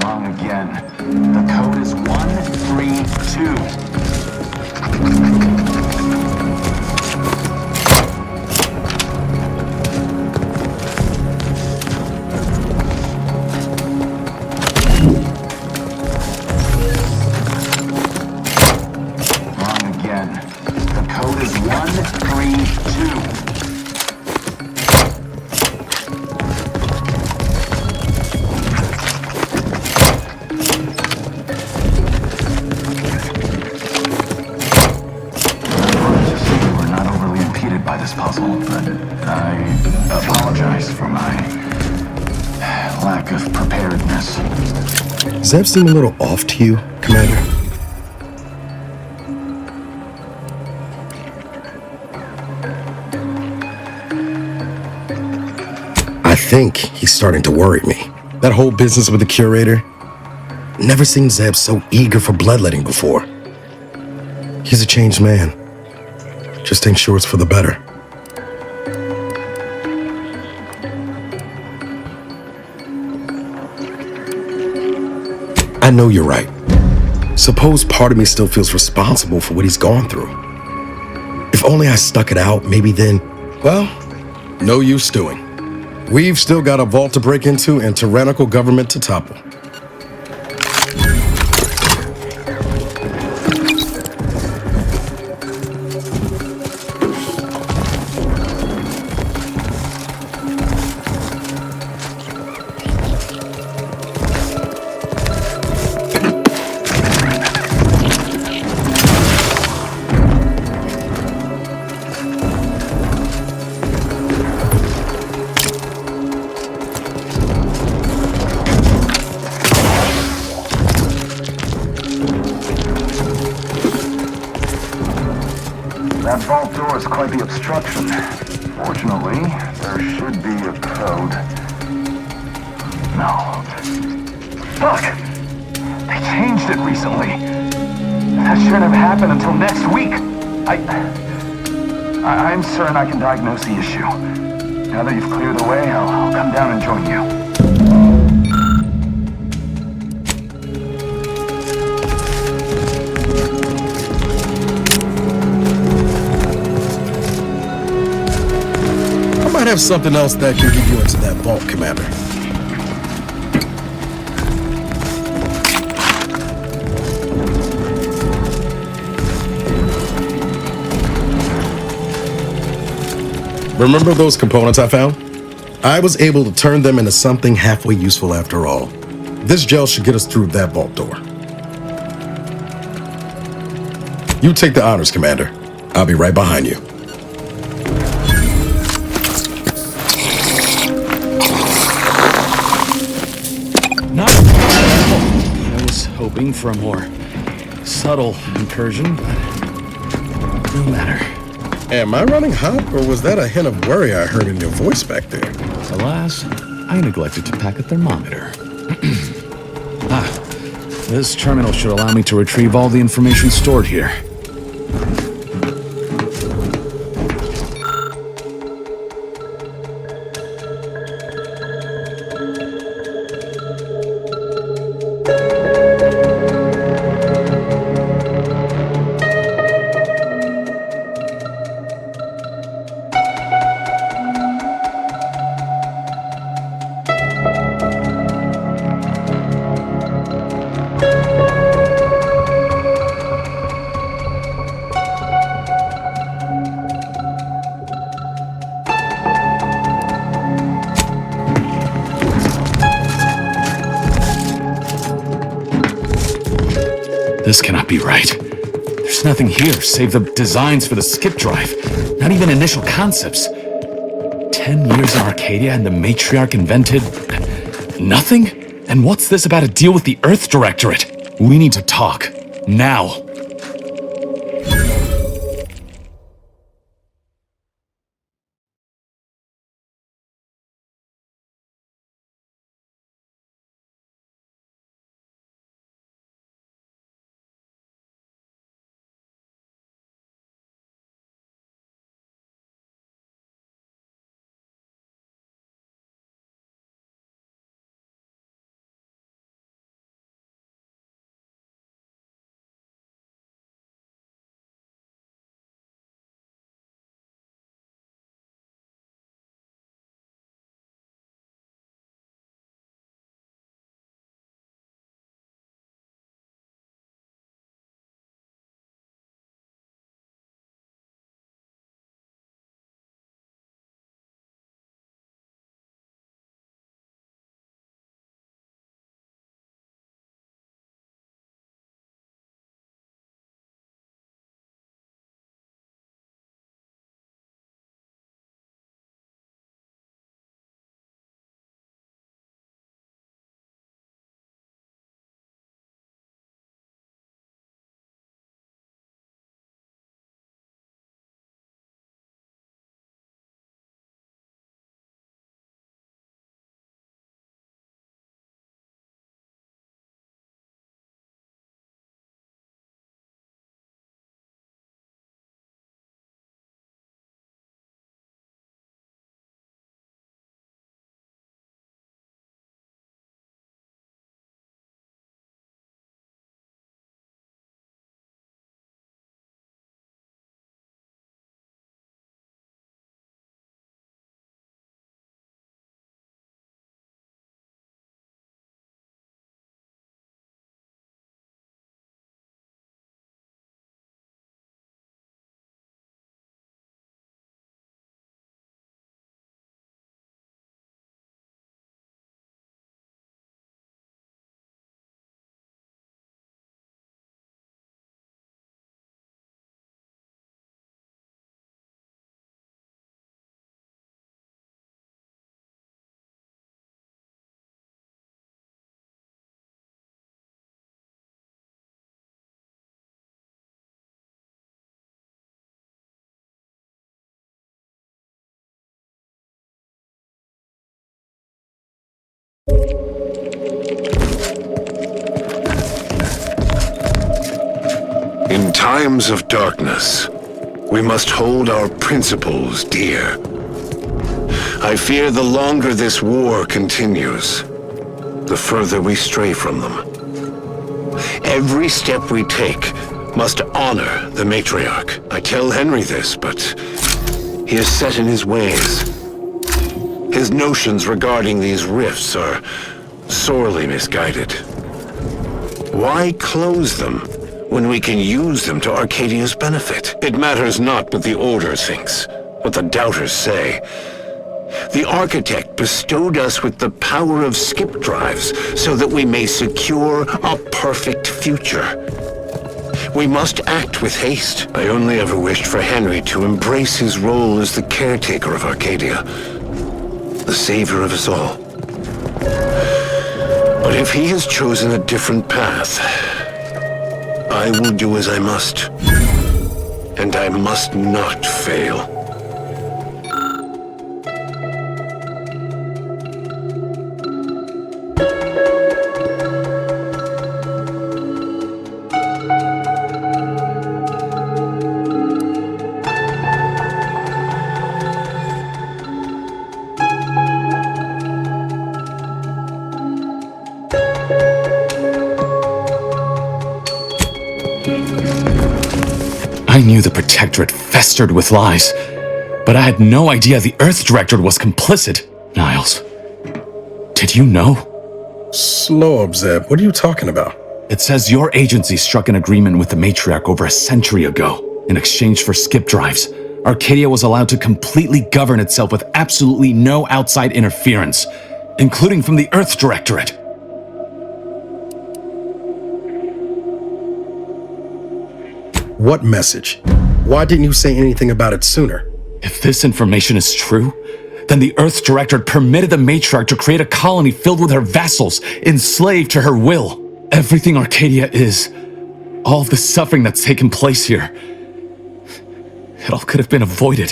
Wrong again. The code is 132. Does that seem a little off to you, Commander? I think he's starting to worry me. That whole business with the curator. Never seen Zeb so eager for bloodletting before. He's a changed man. Just ain't sure it's for the better. I know you're right. Suppose part of me still feels responsible for what he's gone through. If only I stuck it out, maybe then, well, no use stewing. We've still got a vault to break into and tyrannical government to topple. That vault door is quite the obstruction. Fortunately, there should be a code. No. Fuck! They changed it recently. That shouldn't have happened until next week. I'm certain I can diagnose the issue. Now that you've cleared the way, I'll come down and join you. I might have something else that can get you into that vault, Commander. Remember those components I found? I was able to turn them into something halfway useful after all. This gel should get us through that vault door. You take the honors, Commander. I'll be right behind you. I was hoping for a more subtle incursion, but no matter. Am I running hot, or was that a hint of worry I heard in your voice back there? Alas, I neglected to pack a thermometer. This terminal should allow me to retrieve all the information stored here. This cannot be right. There's nothing here save the designs for the skip drive. Not even initial concepts. 10 years in Arcadia and the Matriarch invented... nothing? And what's this about a deal with the Earth Directorate? We need to talk. Now. In times of darkness, we must hold our principles dear. I fear the longer this war continues, the further we stray from them. Every step we take must honor the Matriarch. I tell Henry this, but he is set in his ways. His notions regarding these rifts are sorely misguided. Why close them when we can use them to Arcadia's benefit? It matters not what the Order thinks, what the Doubters say. The Architect bestowed us with the power of skip drives so that we may secure a perfect future. We must act with haste. I only ever wished for Henry to embrace his role as the caretaker of Arcadia, the savior of us all. But if he has chosen a different path, I will do as I must. And I must not fail. I knew the Protectorate festered with lies, but I had no idea the Earth Directorate was complicit. Niles, did you know? Slow up, Zeb. What are you talking about? It says your agency struck an agreement with the Matriarch over a century ago. In exchange for skip drives, Arcadia was allowed to completely govern itself with absolutely no outside interference, including from the Earth Directorate. What message? Why didn't you say anything about it sooner? If this information is true, then the Earth Directorate permitted the Matriarch to create a colony filled with her vassals, enslaved to her will. Everything Arcadia is, all of the suffering that's taken place here, it all could have been avoided.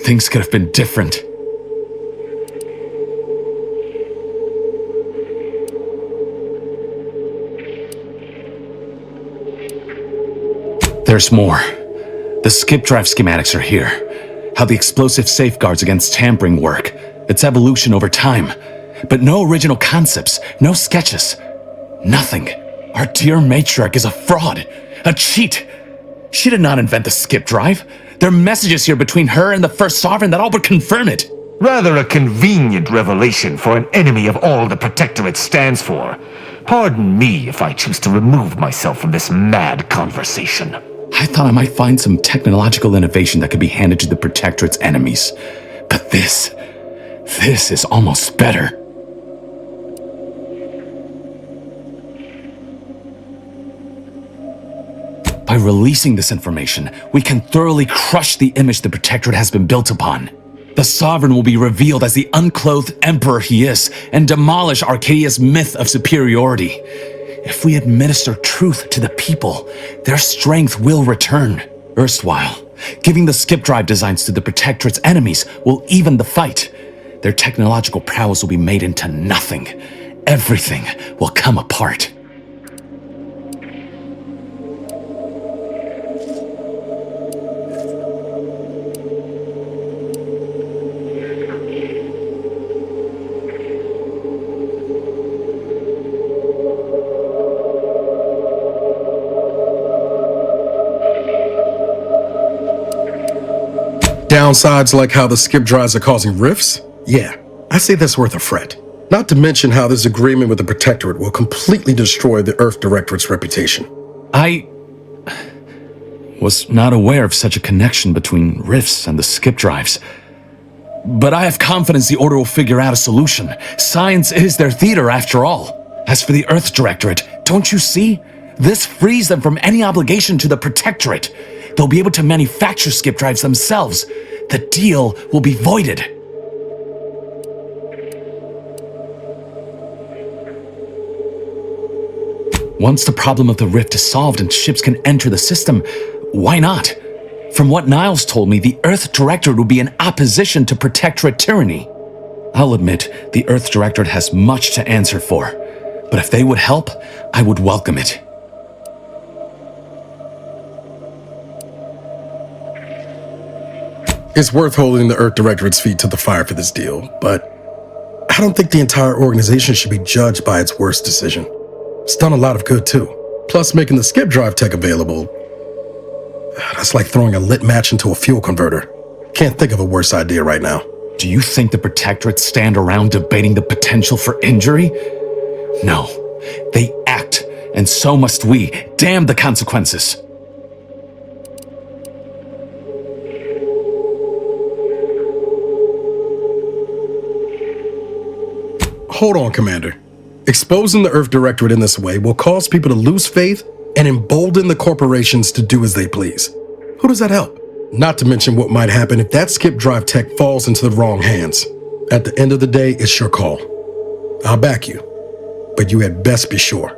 Things could have been different. There's more. The skip drive schematics are here. How the explosive safeguards against tampering work. Its evolution over time. But no original concepts, no sketches. Nothing. Our dear Matriarch is a fraud. A cheat. She did not invent the skip drive. There are messages here between her and the First Sovereign that all but confirm it. Rather a convenient revelation for an enemy of all the Protectorate stands for. Pardon me if I choose to remove myself from this mad conversation. I thought I might find some technological innovation that could be handed to the Protectorate's enemies. But this is almost better. By releasing this information, we can thoroughly crush the image the Protectorate has been built upon. The Sovereign will be revealed as the unclothed Emperor he is, and demolish Arcadia's myth of superiority. If we administer truth to the people, their strength will return. Erstwhile, giving the skip drive designs to the Protectorate's enemies will even the fight. Their technological prowess will be made into nothing. Everything will come apart. Downsides like how the skip drives are causing rifts? Yeah, I say that's worth a fret. Not to mention how this agreement with the Protectorate will completely destroy the Earth Directorate's reputation. I was not aware of such a connection between rifts and the skip drives. But I have confidence the Order will figure out a solution. Science is their theater after all. As for the Earth Directorate, don't you see? This frees them from any obligation to the Protectorate. They'll be able to manufacture skip drives themselves. The deal will be voided. Once the problem of the rift is solved and ships can enter the system, why not? From what Niles told me, the Earth Directorate would be in opposition to Protectorate tyranny. I'll admit, the Earth Directorate has much to answer for. But if they would help, I would welcome it. It's worth holding the Earth Directorate's feet to the fire for this deal, but I don't think the entire organization should be judged by its worst decision. It's done a lot of good too. Plus, making the skip drive tech available, that's like throwing a lit match into a fuel converter. Can't think of a worse idea right now. Do you think the Protectorate stand around debating the potential for injury? No, they act, and so must we. Damn the consequences. Hold on, Commander. Exposing the Earth Directorate in this way will cause people to lose faith and embolden the corporations to do as they please. Who does that help? Not to mention what might happen if that skip drive tech falls into the wrong hands. At the end of the day, it's your call. I'll back you, but you had best be sure.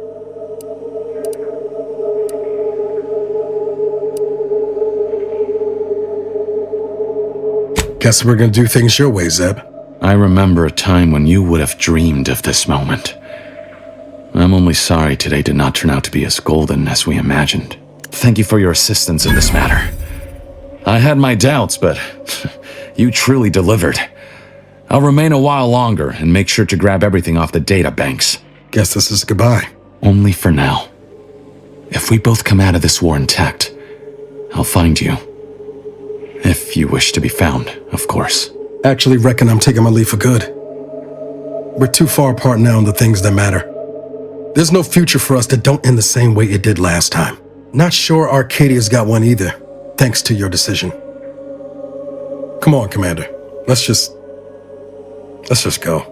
Guess we're gonna do things your way, Zeb. I remember a time when you would have dreamed of this moment. I'm only sorry today did not turn out to be as golden as we imagined. Thank you for your assistance in this matter. I had my doubts, but you truly delivered. I'll remain a while longer and make sure to grab everything off the data banks. Guess this is goodbye. Only for now. If we both come out of this war intact, I'll find you. If you wish to be found, of course. Actually reckon I'm taking my leave for good. We're too far apart now on the things that matter. There's no future for us that don't end the same way it did last time. Not sure Arcadia's got one either, thanks to your decision. Come on, Commander. Let's just go.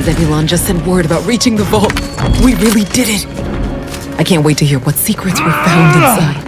Zebulon just sent word about reaching the vault. We really did it. I can't wait to hear what secrets were found inside.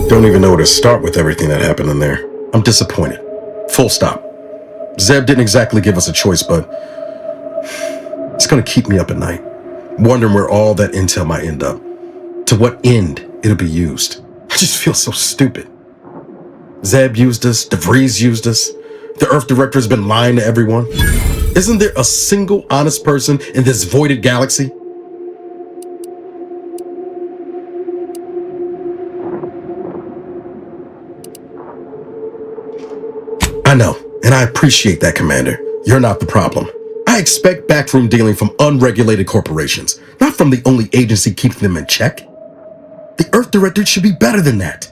Don't even know where to start with everything that happened in there. I'm disappointed. Full stop. Zeb didn't exactly give us a choice, but it's gonna keep me up at night, wondering where all that intel might end up. To what end it'll be used. I just feel so stupid. Zeb used us, DeVries used us, the Earth Director's been lying to everyone. Isn't there a single honest person in this voided galaxy? I know, and I appreciate that, Commander. You're not the problem. I expect backroom dealing from unregulated corporations, not from the only agency keeping them in check. The Earth Director should be better than that.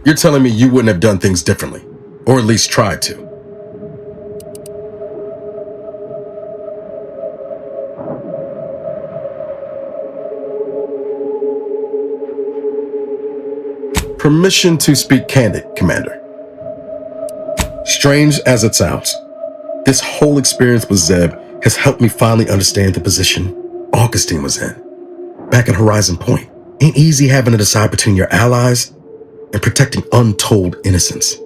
You're telling me you wouldn't have done things differently, or at least tried to. Permission to speak candid, Commander. Strange as it sounds, this whole experience with Zeb has helped me finally understand the position Augustine was in. Back at Horizon Point, ain't easy having to decide between your allies and protecting untold innocence.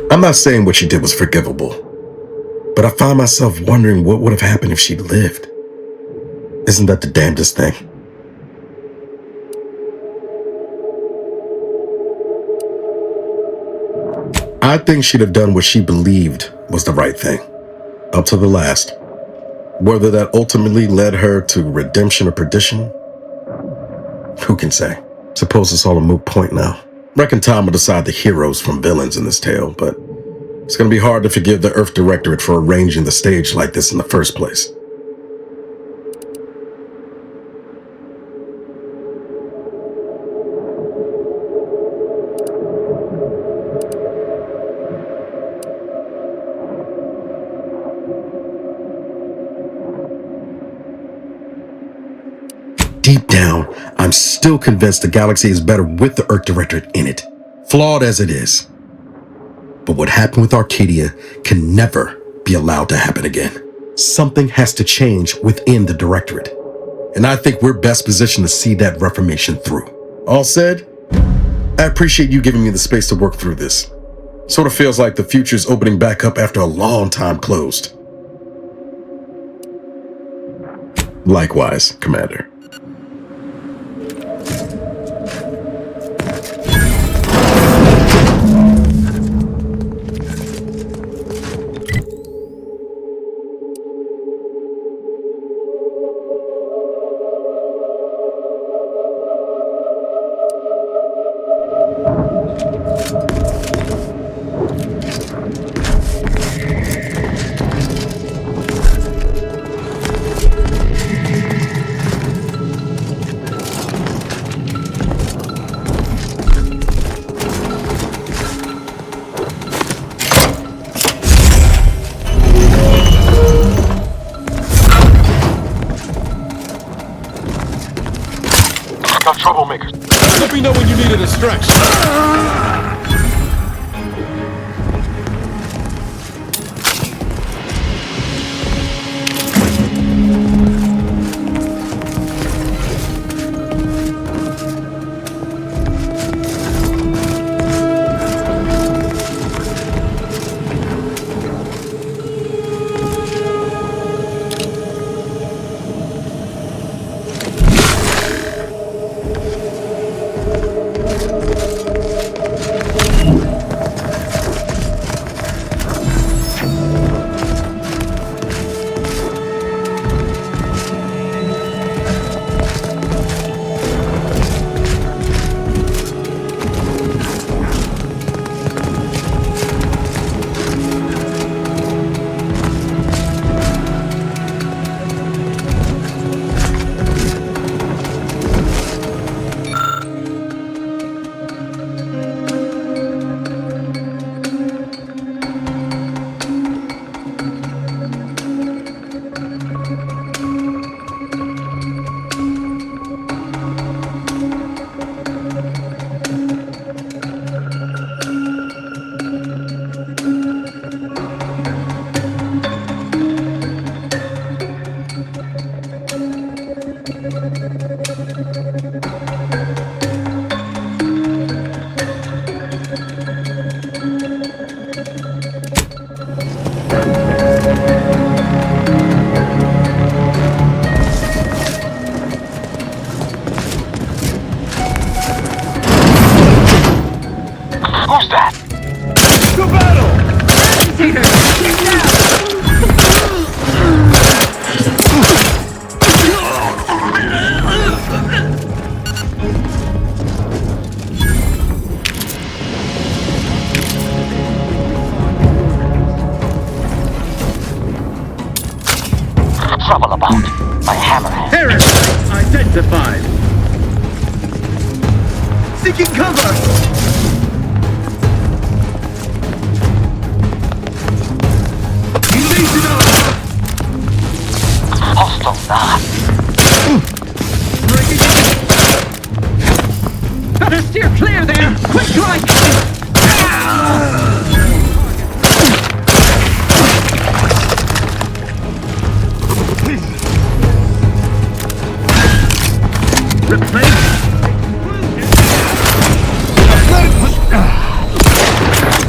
I'm not saying what she did was forgivable, but I find myself wondering what would have happened if she'd lived. Isn't that the damnedest thing? I think she'd have done what she believed was the right thing, up to the last. Whether that ultimately led her to redemption or perdition, who can say? Suppose it's all a moot point now. Reckon time will decide the heroes from villains in this tale, but it's gonna be hard to forgive the Earth Directorate for arranging the stage like this in the first place. Deep down, I'm still convinced the galaxy is better with the Earth Directorate in it, flawed as it is. But what happened with Arcadia can never be allowed to happen again. Something has to change within the Directorate, and I think we're best positioned to see that reformation through. All said, I appreciate you giving me the space to work through this. Sort of feels like the future's opening back up after a long time closed. Likewise, Commander. Troublemakers. Let me know when you need a distraction. Who's that? To battle! Trouble about my hammerhead. Heretic identified. Seeking cover. Better steer clear there! Quick, like!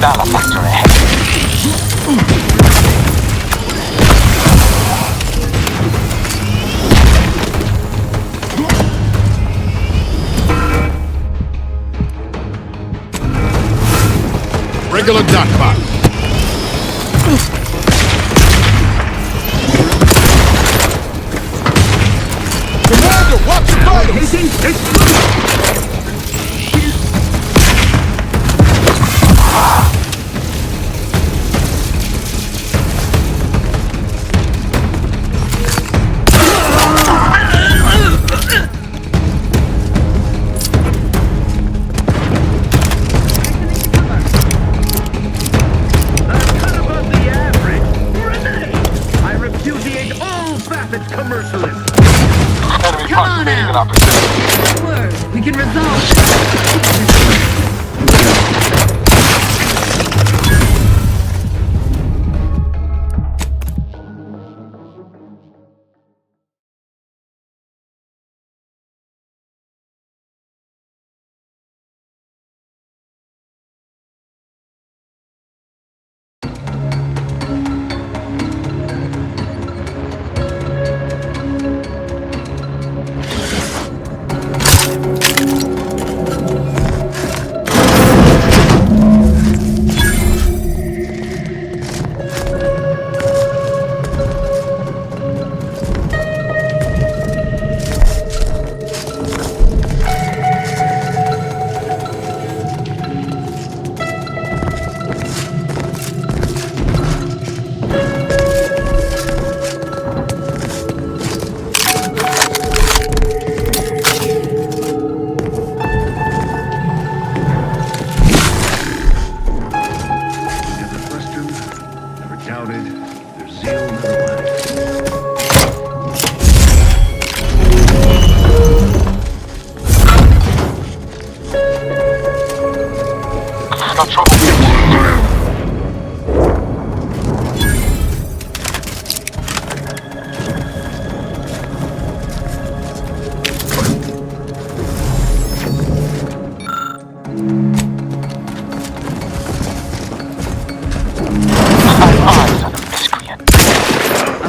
Dollar factory. Regular dock box. Commander, watch your vitals! We can resolve.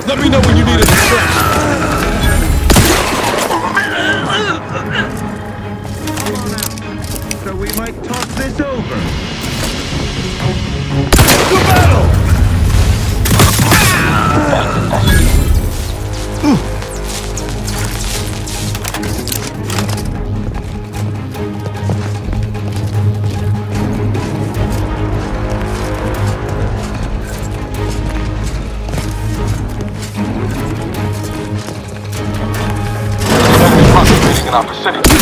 Let me know when you need a distraction. So we might talk this over. To battle! In our vicinity.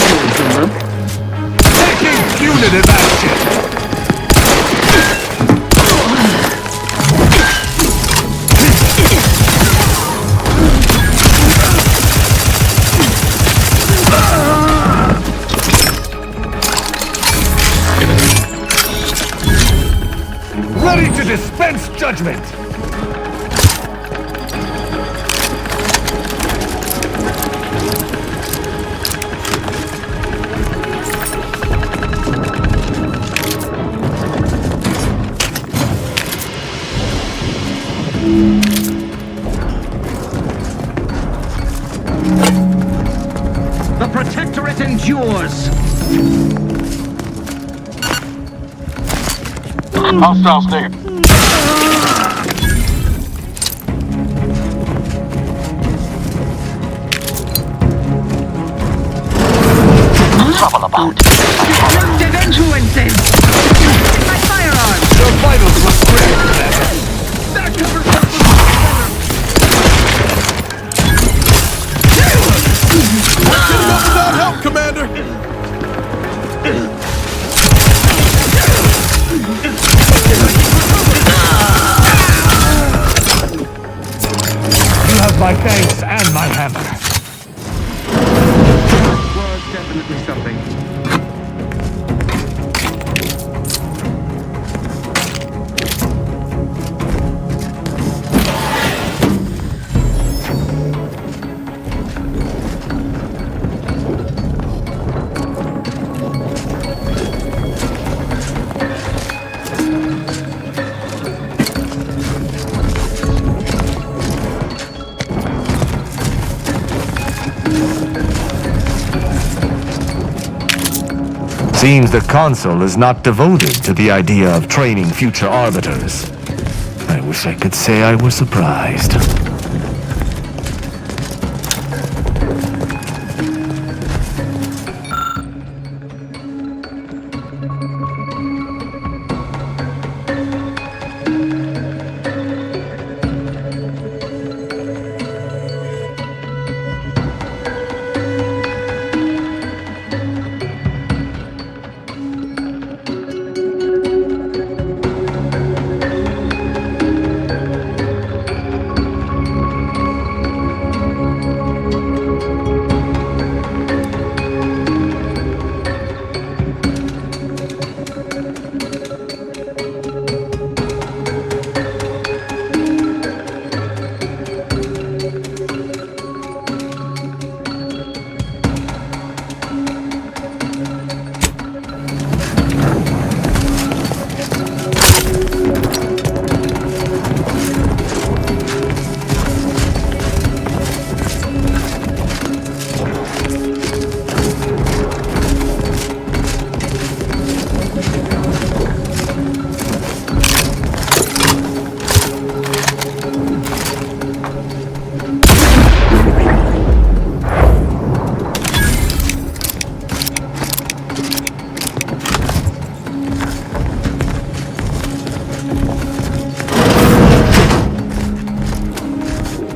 Taking punitive action! Ready to dispense judgment! The Protectorate endures! Hostiles near. Trouble about. Disruptive influences! My firearms! Your vitals look great, Commander. That covers up Without help, Commander! You have my thanks and my hand. Seems the console is not devoted to the idea of training future arbiters. I wish I could say I were surprised.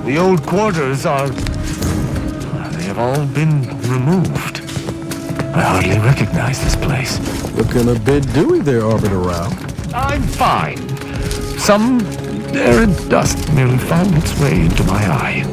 The old quarters are... they have all been removed. I hardly recognize this place. Looking a bit dewy there, Arbiter Rao. I'm fine. Some errant dust merely found its way into my eye.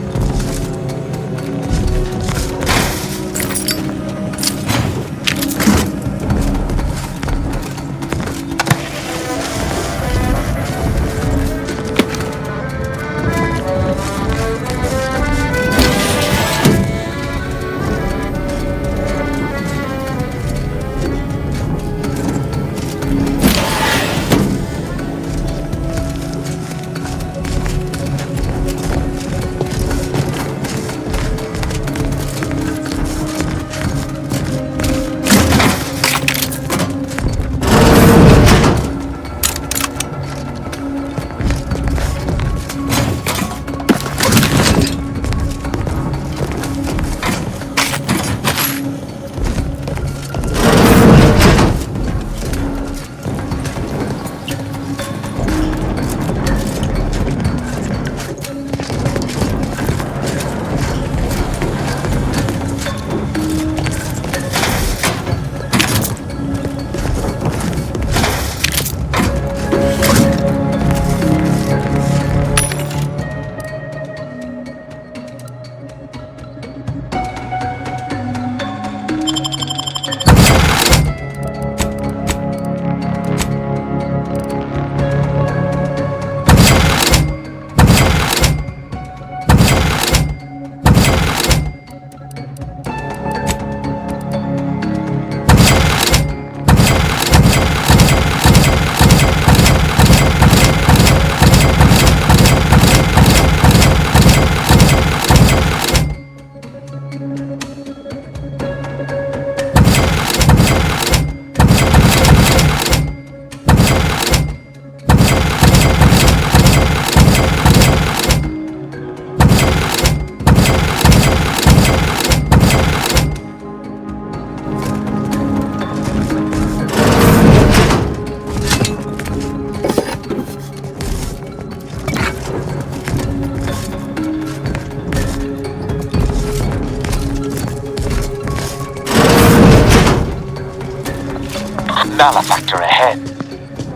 Malefactor ahead.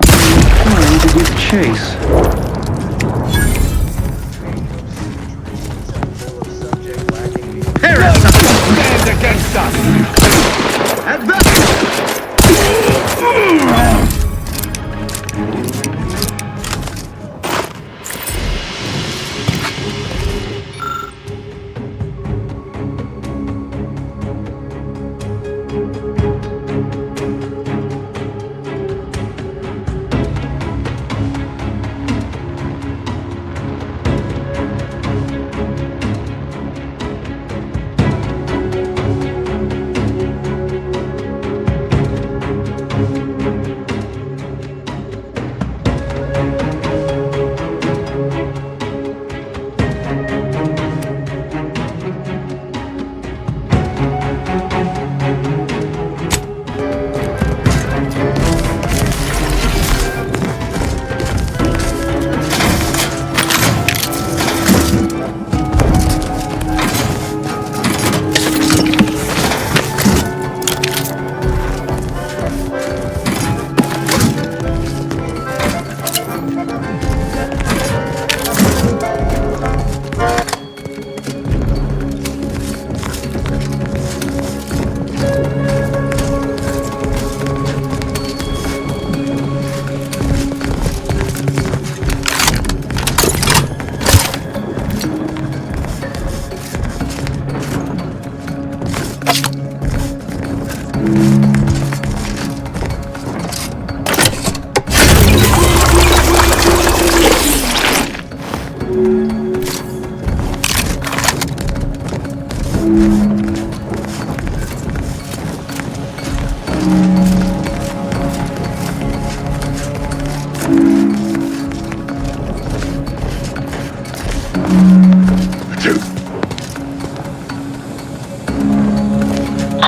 I need to give chase. Stand against us! And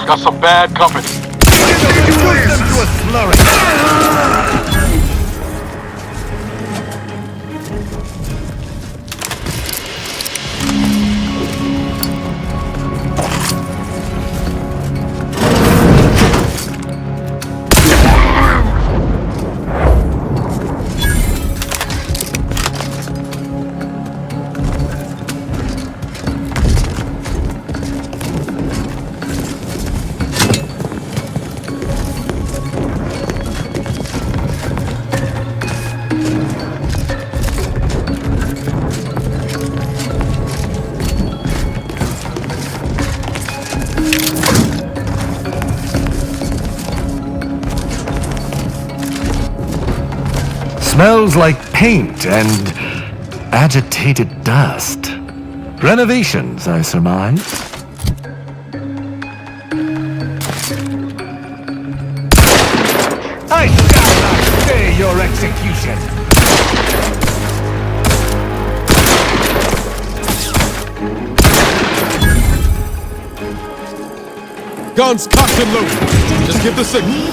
Got some bad company. Reduce them to a slurry. Smells like paint and agitated dust. Renovations, I surmise. I shall not stay your execution. Guns cocked and loaded. Just give the signal.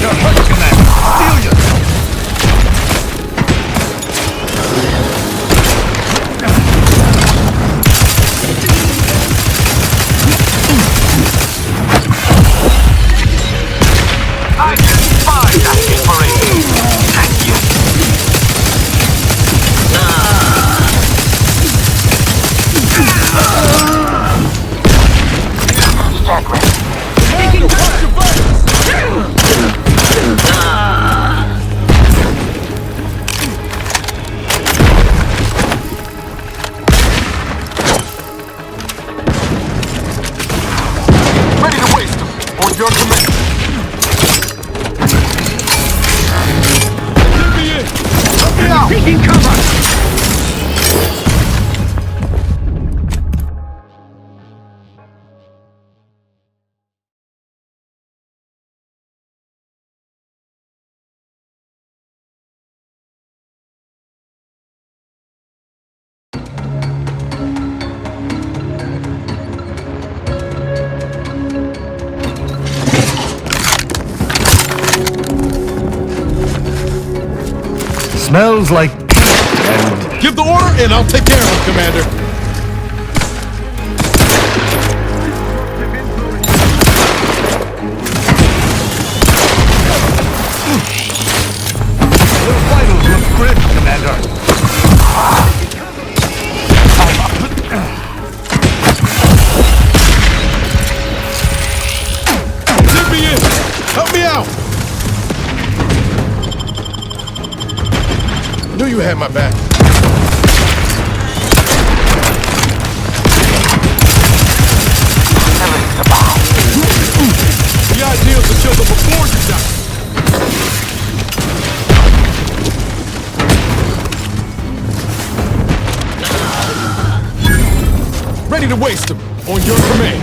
You're hurt, Commander. Steel yourself. I despise that inspiration. Thank you. Stand ready. Taking cover! Ready to waste them. On your command. Get me in! Let me out! Taking cover! Smells like and Give the order and I'll take care of him, Commander. your vitals look grim, Commander. Let me in! Help me out! Knew you had my back. The idea is to kill them before you die. Ready to waste them on your command.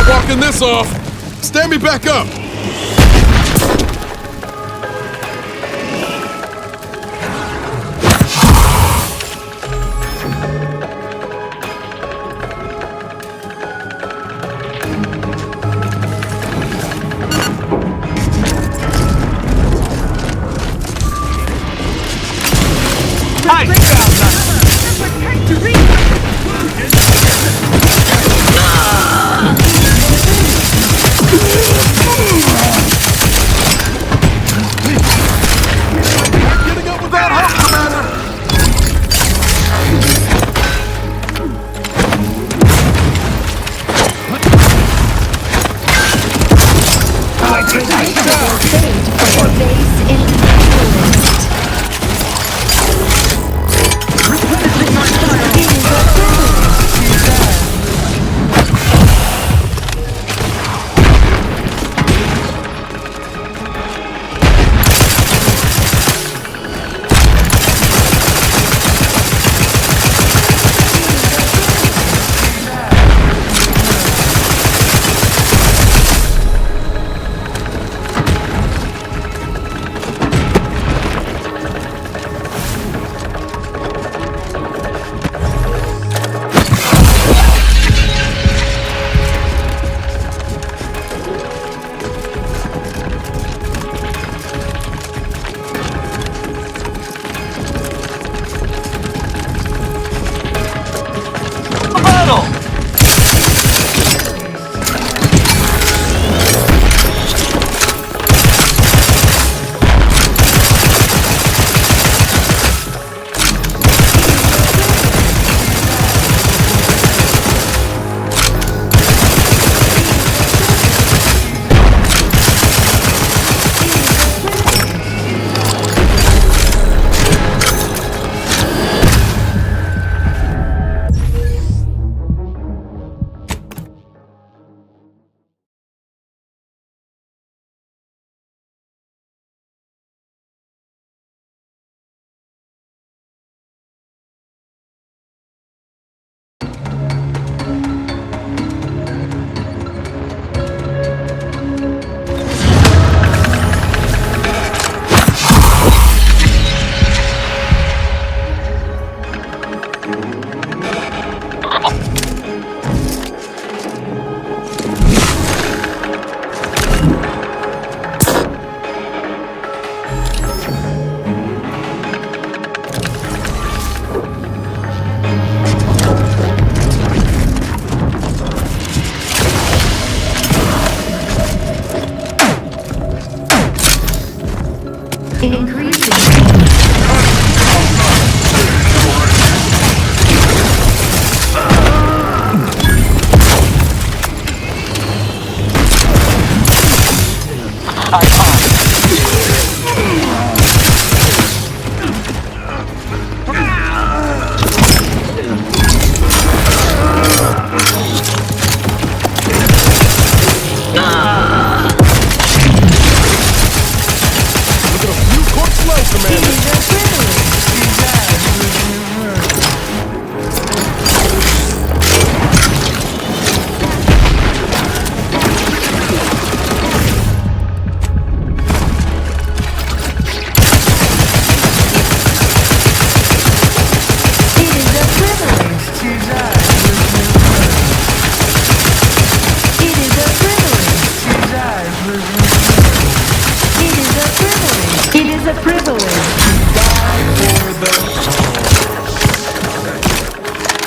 Walking this off. Stand me back up. Stage Increasing.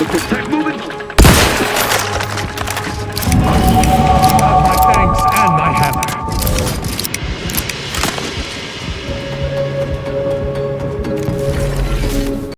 The Protector